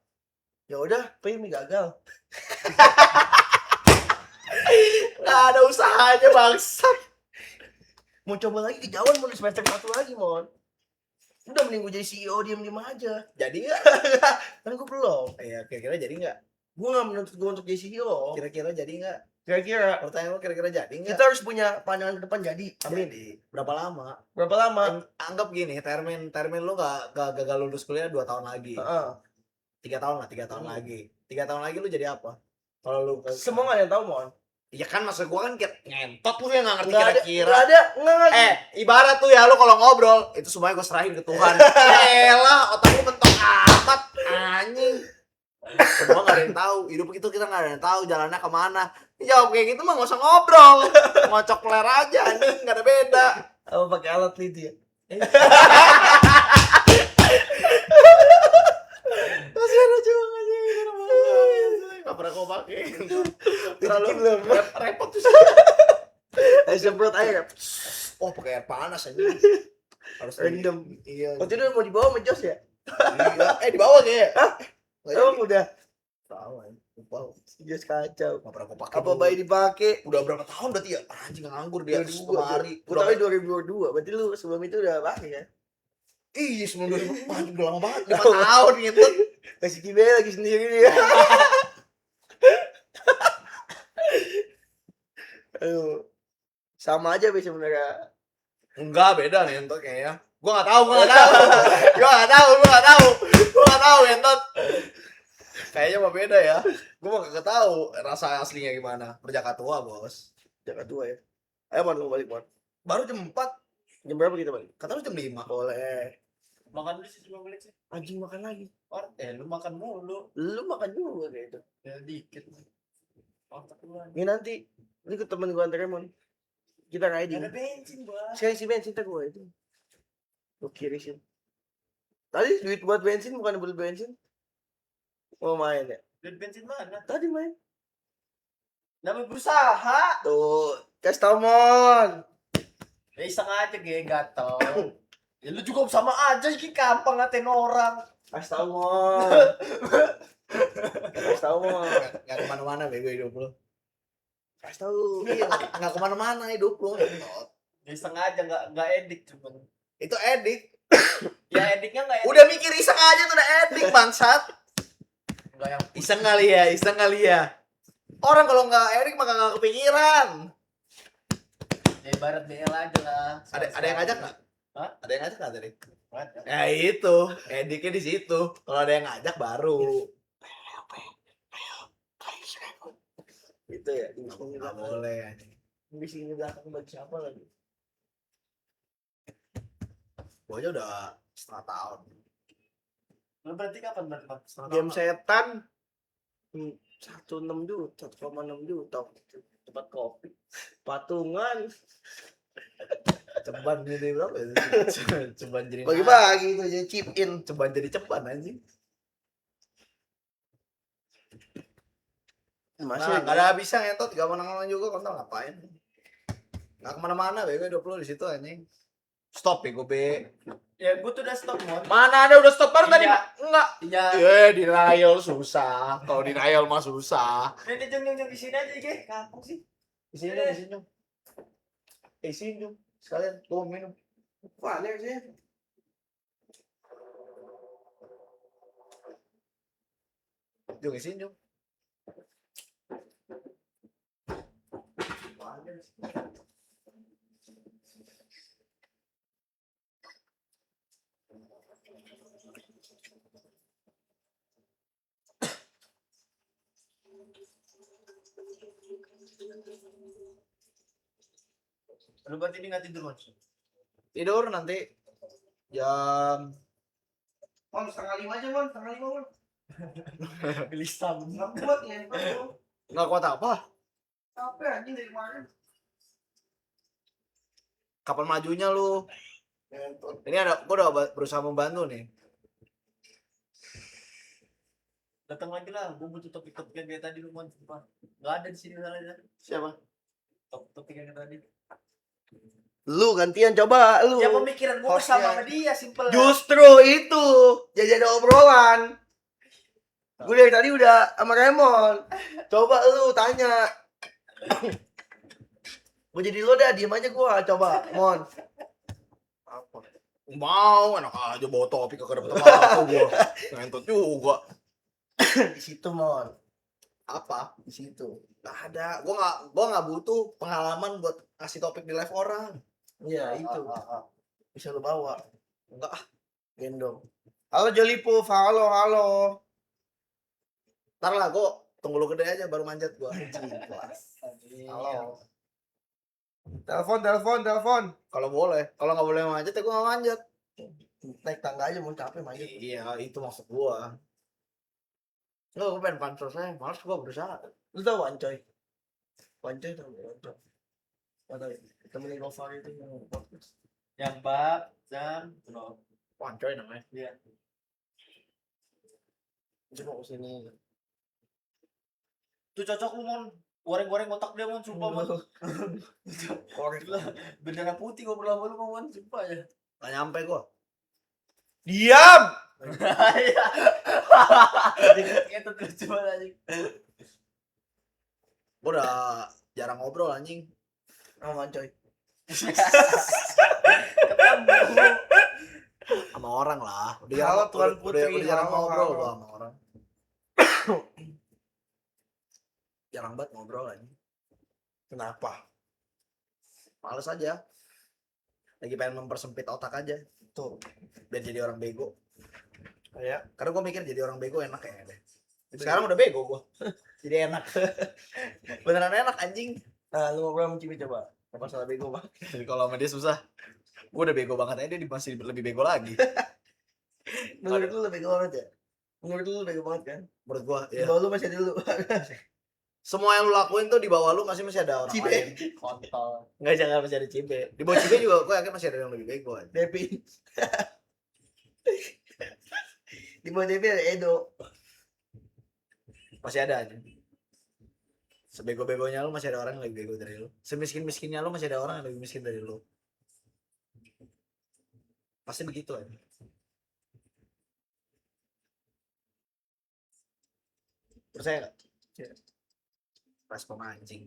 Ya udah, Primi gagal. Nggak ada usahanya bangsat. Mau coba lagi kejauhan mau di semester 1 lagi, Mon. Udah mending gue jadi CEO diam-diam aja. Jadi nggak? Kan gue belum. Iya, kira-kira jadi nggak? Gue gak menuntut gue untuk jadi CEO. Kira-kira jadi nggak? Kira-kira Pertanyaan lu kira-kira jadi nggak? kita harus punya pandangan ke depan jadi. Amin. Jadi. Berapa lama? Berapa lama? Anggap gini, termin lu nggak gagal lulus kuliah 2 tahun lagi. Heeh. 3 tahun lah, 3 tahun lagi. 3 tahun lagi lu jadi apa? Kalau lu Semua gak ada yang tahu, Mon. Iya kan, maksud gua kan ngentot lu yang nggak ngerti Nggak ada, kira-kira. nggak ada, nggak. Ibarat tuh ya lu kalau ngobrol itu semuanya gua serahin ke Tuhan. Elah, otak lu mentok amat anjing. Semua nggak ada yang tahu, hidup itu kita nggak ada yang tahu jalannya kemana. Jawab kayak gitu mah nggak usah ngobrol, ngocok ler aja anjing, nggak ada beda. Apa pakai alat itu ya? Masih ada juga anjing, nggak pernah gua pakai. Terlalu belum. repot tuh. Ayo semprot air. Oh, pakai air panas anjing. Harus Random. Iya. Waktu itu mau dibawa sama Jos ya? Iya. Di bawah kayaknya. Emang udah. Tahu anjing. Lupa. Jos kacau. Nggak pernah gua pakai. Apa bayi dipakai? Udah berapa tahun berarti ya? Anjing nganggur dia 2002. hari. Gue tahu 2022. Berarti lu sebelum itu udah pakai ya? Iya, sebelum 2000. Anjing udah lama banget. 5 tahun gitu. Kasih kibe lagi sendiri dia. Aduh. Sama aja bisa sebenarnya. Enggak, beda nih entot kayaknya. Gua enggak tahu. Gua enggak tahu entot. Kayaknya mah beda ya. Gua mah kagak tahu rasa aslinya gimana. Berjaka tua, Bos. Jaga tua ya. Ayo Mon, lu balik Mon. Baru jam 4. Jam berapa kita balik? Kata lu jam 5. Boleh. Makan dulu sih 5 menit sih. Anjing makan lagi. Lu makan mulu. Lu makan juga kayak itu. Ya dikit. Otak lu. Ini nanti ini ke temen gue anterin Mon. Kita riding. Ada bensin, Bang. Sekarang si bensin tak gue itu. Lu kirisin. Tadi duit buat bensin bukan buat bensin. Mau main ya? Duit bensin mana? Tadi main. Namanya berusaha. Tuh, kasih tau Mon. Ya iseng aja gue gatel. Ya lu juga sama aja iki gampang ngatain orang. Kasih tau Mon. Kasih tau Mon. Enggak kemana-mana bego hidup lu. Kasih tau. Iya, enggak kemana-mana hidup lu. Entot. Ya iseng aja enggak edik cuman. Itu edik. Ya ediknya enggak edik. Udah mikir iseng aja tuh udah edik bangsat. Enggak yang Iseng kali ya. Orang kalau nggak edik mah nggak kepikiran. ya ibarat BL aja lah. Ada yang ngajak nggak? Hah? Ada yang ngajak nggak tadi? Ada. Ya itu, ediknya di situ. Kalau ada yang ngajak baru. Gitu ya. Nggak boleh. Bisa ini belakang bagi siapa lagi? Gua aja udah setengah tahun. Lu berarti kapan berarti? Setengah Game tahun. setan 1,6 juta, 1,6 juta tempat kopi patungan Ceban jadi berapa ya? Ceban jadi bagi-bagi itu jadi chip in. Ceban jadi ceban anjing. Masih Nah, nggak ada habisnya ngentot, gak menang juga kontol ngapain? Nggak kemana-mana, bego hidup lu di situ anjing. Stop bego be. Ya gua tuh udah stop Mon. Mana ada udah stop baru tadi? Iya. Enggak. Iya. Denial susah. Kalau denial mah susah. Ini jeng di sini aja ge. Kampung sih. Di sini dong, di sini dong. Sini dong. Sekalian tuh minum. wah aneh sih. Jom sini dong. Lu berarti ini nggak tidur Mon? Tidur nanti jam Mon, 4:30 aja, Mon. 4:30, Mon. Gelisah Nggak kuat ya, Mon. nggak kuat apa? Capek anjing dari kemarin. Kapan majunya lu? Ini gua udah berusaha membantu nih. Datang lagi lah, gue butuh topik-topik yang kayak tadi lu Mon. Sumpah. Nggak ada di sini masalahnya. Siapa? Topik yang kayak tadi. Lu gantian coba lu. Ya pemikiran gue Hostnya. sama dia, simple. Justru itu jadi ada obrolan. Gue dari tadi udah sama Raymond. Coba lu tanya. Gue jadi lo dah, diem aja gua. Coba, Mon. Apa? Mau, enak aja bawa topik ke dapet apa gua. Ngentot juga. Di situ, Mon. Apa? Di situ. Gak ada. Gua nggak butuh pengalaman buat kasih topik di live orang. Iya, itu. Bisa lu bawa. Enggak. Gendong. Halo Jolipo, halo, halo. Ntar lah, gua tunggu lu gede aja baru manjat gua. Halo. Telepon. Kalau boleh. Kalau nggak boleh manjat ya gua nggak manjat. Naik tangga aja mau capek manjat. Iya, itu maksud gua. Nggak, gua pengen pansos aja. Males gua berusaha. Lu tau Wancoy? Wancoy tau gak Wancoy? Gak tau ya? Temenin Gofar itu yang podcast. Yang bab dan no. Wancoy namanya. Iya. Cuma kesini. Tuh cocok lu Mon. Goreng-goreng otak dia Mon, sumpah Mon. Korek Gila, bendera putih gue perlu sama lu Mon, sumpah ya. Gak nyampe gua. Diam! Itu lucu banget anjing. Gua udah jarang ngobrol anjing. Sama Wancoy. Ketemu. Sama orang lah. Halo, Tuan Putri. Udah jarang Halo, ngobrol halo. gua sama orang. Jarang banget ngobrol anjing. Kenapa? Males aja. Lagi pengen mempersempit otak aja. Tuh. Biar jadi orang bego. Kayak Karena gua mikir jadi orang bego enak ya deh. Sekarang udah bego gua. Jadi enak. Beneran enak anjing. nah, lu ngobrol sama Cibi coba. Apa salah bego, Bang? Jadi kalau sama dia susah. Gua udah bego banget aja, dia masih lebih bego lagi. Menurut lu bego banget ya? Menurut lu bego banget kan? Menurut gua, Di ya. bawah lu masih ada lu. Semua yang lu lakuin tuh di bawah lu masih ada orang Cibe. lain. Kontol. Enggak, jangan masih ada Cibe. Di bawah Cibe juga gua yakin masih ada yang lebih bego aja. Devin. Di bawah Devin ada Edo. Masih ada aja. Sebego-begonya lu masih ada orang yang lebih bego dari lu. Semiskin-miskinnya lu masih ada orang yang lebih miskin dari lu. Pasti begitu aja. Percaya gak? Iya. Respon anjing.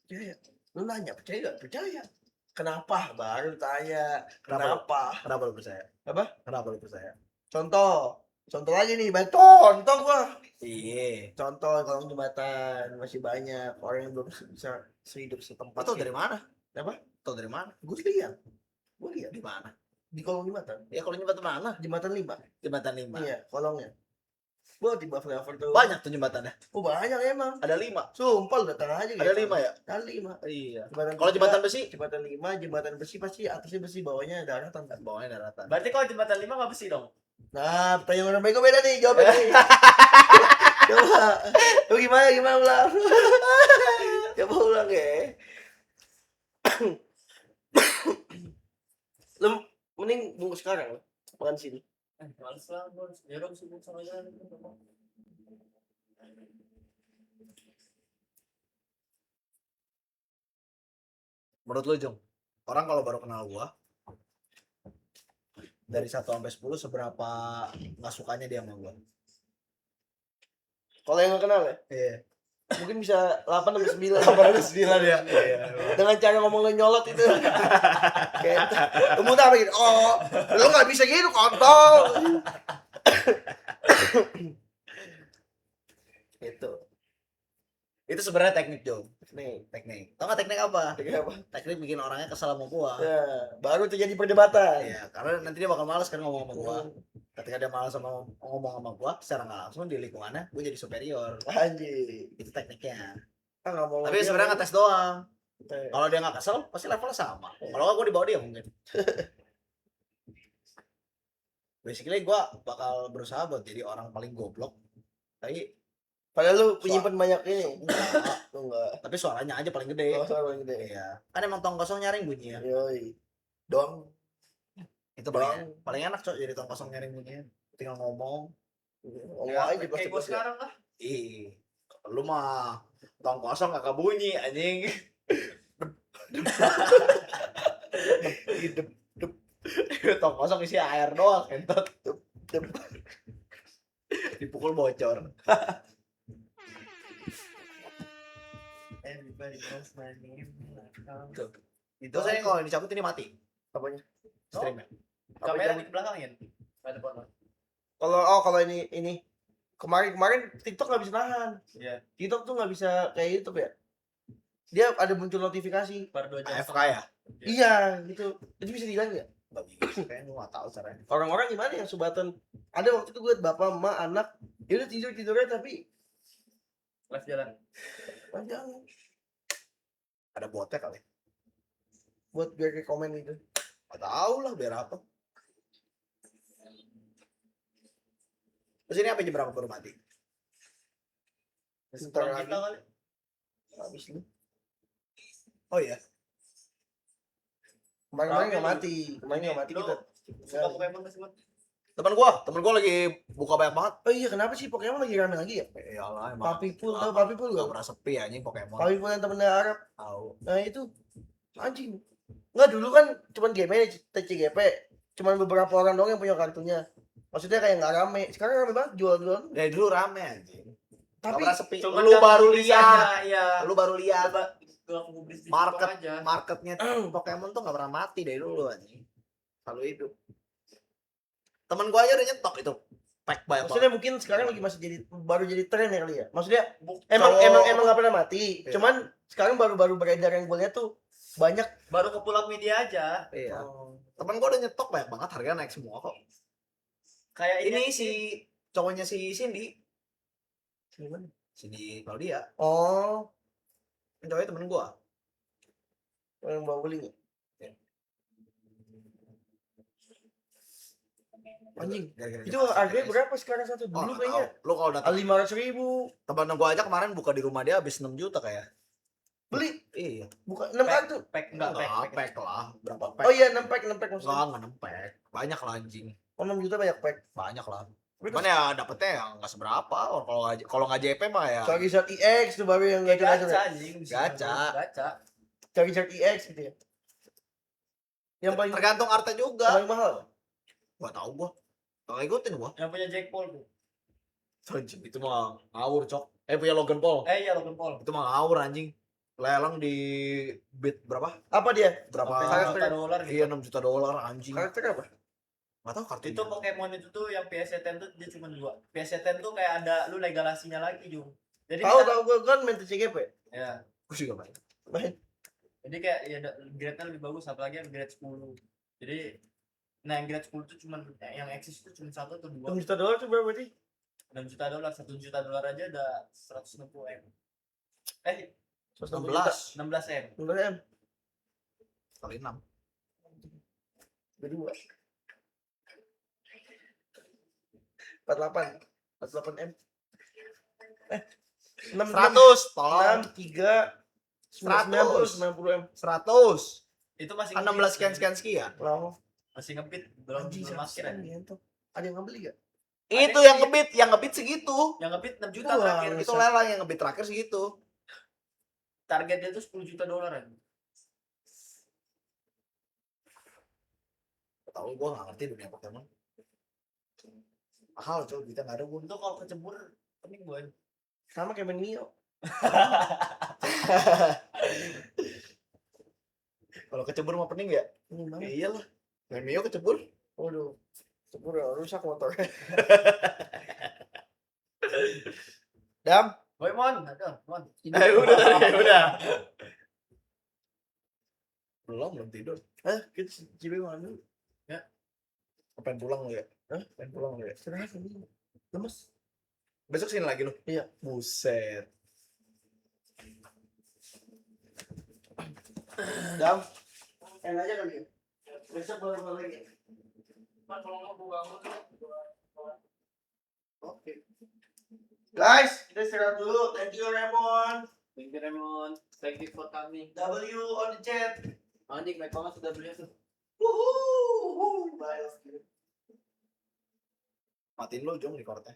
Percaya. Lu nanya, percaya gak? Percaya. Kenapa? Baru tanya. Kenapa? Kenapa? Kenapa lu percaya? Apa? Kenapa lu percaya? Contoh. Contoh lagi nih, banyak contoh gua. Iya. Contoh kolong jembatan masih banyak orang yang belum bisa sehidup setempat. Lu tau dari mana? Apa? Tau dari mana? Gue lihat. Gue lihat Di mana? di kolong jembatan. Ya kalau jembatan mana? Jembatan 5. Jembatan 5. Iya, kolongnya. Gua di Flyover tuh. Banyak tuh jembatannya. Oh, banyak emang. Ada 5. Sumpah lu datang aja gitu. Ada 5 ya? Ada 5. Iya. Jembatan Kalau tiga, jembatan besi? jembatan 5, jembatan besi pasti atasnya besi, bawahnya daratan kan. Bawahnya daratan. Berarti kalau jembatan 5 nggak besi dong? Nah, pertanyaan orang bego beda nih, jawabnya nih. Coba. Lu gimana ulang? Coba ulang ya. Lu mending bungkus sekarang makan sini. Males lah, Bos. Ya dong sibuk sama jalan. Menurut lu, Jong, orang kalau baru kenal gua dari 1 sampai 10 seberapa nggak sukanya dia sama gua? Kalau yang gak kenal ya, Iya. mungkin bisa 8 sampai 9. 9 ya. Iya. Dengan cara ngomong lo nyolot itu. Kayak kamu tak bikin, oh, lu gak bisa gitu, kontol. Itu. Itu sebenarnya teknik, Jong. Nih, Teknik. Tau gak teknik apa? kayak apa? Teknik bikin orangnya kesal sama gua. Ya, baru terjadi perdebatan. Iya, karena nanti dia bakal malas kan ngomong sama gua. Ketika dia malas sama ngomong sama gua, secara nggak langsung di lingkungannya gua jadi superior. Anjir. Itu tekniknya. Ah, nggak mau Tapi dia, sebenarnya kan? ngetes doang. Kalau dia nggak kesel, pasti levelnya sama. Kalau nggak gue di bawah dia mungkin. Basically gue bakal berusaha buat jadi orang paling goblok. Tapi Padahal lu penyimpan banyak ini. enggak. Enggak. Tapi suaranya aja paling gede. Oh, salah paling gede. Iya. Kan emang tong kosong nyaring bunyinya. Yoi. Doang. Itu paling enak cok jadi tong kosong nyaring bunyinya. Tinggal ngomong. Ngomong Ya, aja kayak gue pasti. sekarang lah. Ih, lu mah tong kosong gak bunyi anjing. Hidup. Tong kosong isi air doang entot. Dipukul bocor. Everybody knows my name. Itu saya kalau dicabut ini mati Apanya? streamnya. Kamera di belakangin. Ada foto. Kalau ini kemarin TikTok nggak bisa nahan. Iya. TikTok tuh nggak bisa kayak YouTube ya. Dia ada muncul notifikasi. Per 2 jam. AFK ya? Iya, gitu. Itu bisa dihilang nggak? Gak bisa, kayaknya gue gak tau caranya. Orang-orang gimana yang subatan? Ada waktu itu gue liat bapak, emak, anak, dia udah tidurnya tapi Live jalan. panjang Ada botnya kali. buat biar kayak komen gitu. Gak tau lah biar apa. Terus ini apa jam berapa baru mati? Bentar Kurang lagi. kita kali. Habis lu. Oh iya. Kemarin nggak Tapi mati, kemarin nggak mati Lu kita. suka Pokemon gak sih, Mat? Temen gua lagi buka banyak banget. Oh iya, kenapa sih Pokemon lagi rame lagi ya? Ya Allah emang. Papi Pool, tau Papi Pool Gak gak? pernah sepi anjing Pokemon. Papi Pool yang temennya Arab. Tahu. Nah itu anjing. Nggak, dulu kan cuman game TCGP, cuman beberapa orang doang yang punya kartunya. Maksudnya kayak nggak rame. Sekarang rame banget jual-jual. Dari dulu rame anjing. Gak Tapi pernah sepi. Cuman Lu kan baru publis lihat. aja, Iya. Lu baru lihat. Coba gua publis di Market. TikTok aja. Marketnya Pokemon tuh gak pernah mati dari dulu anjing. Selalu hidup. Temen gua aja udah nyetok itu. Pack banyak maksudnya banget. mungkin sekarang lagi masih baru jadi tren ya kali ya. Maksudnya Bu- emang nggak pernah mati. Iya. Cuman sekarang baru beredar yang gue lihat tuh banyak. baru ke pulau media aja. Iya. Oh, Temen gua udah nyetok banyak banget, harganya naik semua kok. Kayak Ini si cowoknya si Cindy. gimana? Cindy Claudia. Oh, Cowoknya temen gua. yang bawa beli nggak? Anjing. Gara-gara Itu dia harganya guys. berapa sekarang satu? Oh, Dulu nggak kayaknya tahu. Lu kalau datang 500.000 temen gua aja kemarin buka di rumah dia habis 6 juta kayak. beli. Iya. Bukan 6 kartu. pack enggak pack. pack lah. Berapa pack? Oh iya 6 pack maksudnya. Enggak 6 pack. Banyak lah anjing. Oh 6 juta banyak pack. Banyak lah. Tapi Cuman ya dapetnya yang nggak seberapa. Kalau nggak JP mah ya. Charizard EX tuh baru yang Kayak gacha-gacha. gacha anjing. Gacha. Gacha. Charizard EX gitu ya. Yang paling Tergantung artnya juga. paling mahal. Gak tau gua. Gak ngikutin gua. Yang punya Jack Paul tuh. Anjing itu mah ngawur cok. Punya Logan Paul. Iya Logan Paul. Itu mah ngawur anjing. Lelang di bid berapa? Apa dia? Berapa? Sampai $6 juta gitu. Iya 6 juta dolar anjing. Karakter apa? Gak tau kartunya. Itu Pokemon itu tuh yang PS10 tuh dia cuma 2. PS10 tuh kayak ada lu legalasinya lagi, Jung. Jadi Tahu gue kan main TCGP. ya. Gua juga main. Main. Jadi kayak ya grade-nya lebih bagus apalagi yang grade 10. Jadi yang grade 10 tuh cuma yang eksis itu cuma 1 atau 2. 6 juta dolar tuh berapa berarti? $6 juta, $1 juta aja udah 160 M. 16 16 M. 16 M. kali 6. Berdua. 48 M. 6 100 tolong. 3 90 M. 100. Itu masih Kan 16 sekian sekian. Loh, Masih ngebit belum anjing belum 100 akhir M ya. gitu. Ada yang ngebeli gak? Itu yang yang ngebit segitu. Yang ngebit 6 juta Wah, terakhir. Itu lelang yang ngebit terakhir segitu. Targetnya tuh $10 juta kan. Tahu gua nggak ngerti dunia Pokemon. Mahal coy, kita nggak ada gua. Untuk kalau kecebur pening gue. Sama kayak main Mio. Kalau kecebur mah pening ya? Ini mana? Ya iyalah. Main Mio kecebur. Waduh. Sepuluh rusak motor. Dam, Woi Mon, ada Mon. Udah. Belum tidur. kita cibe mana? Pengen pulang lu ya? Hah? Pengen pulang lu ya? Istirahat ini. Lemes. Besok sini lagi lu? Iya. Buset. Dam. Aja kali ya. Besok baru lagi. Man, kalau nggak gua bangun. Oke. Guys, kita istirahat dulu. Thank you Raymond. Thank you Raymond. Thank you for coming. W on the chat. Anjing naik banget sudah beli tuh. Wuhuu. Bye. Matiin lu Jong recordnya.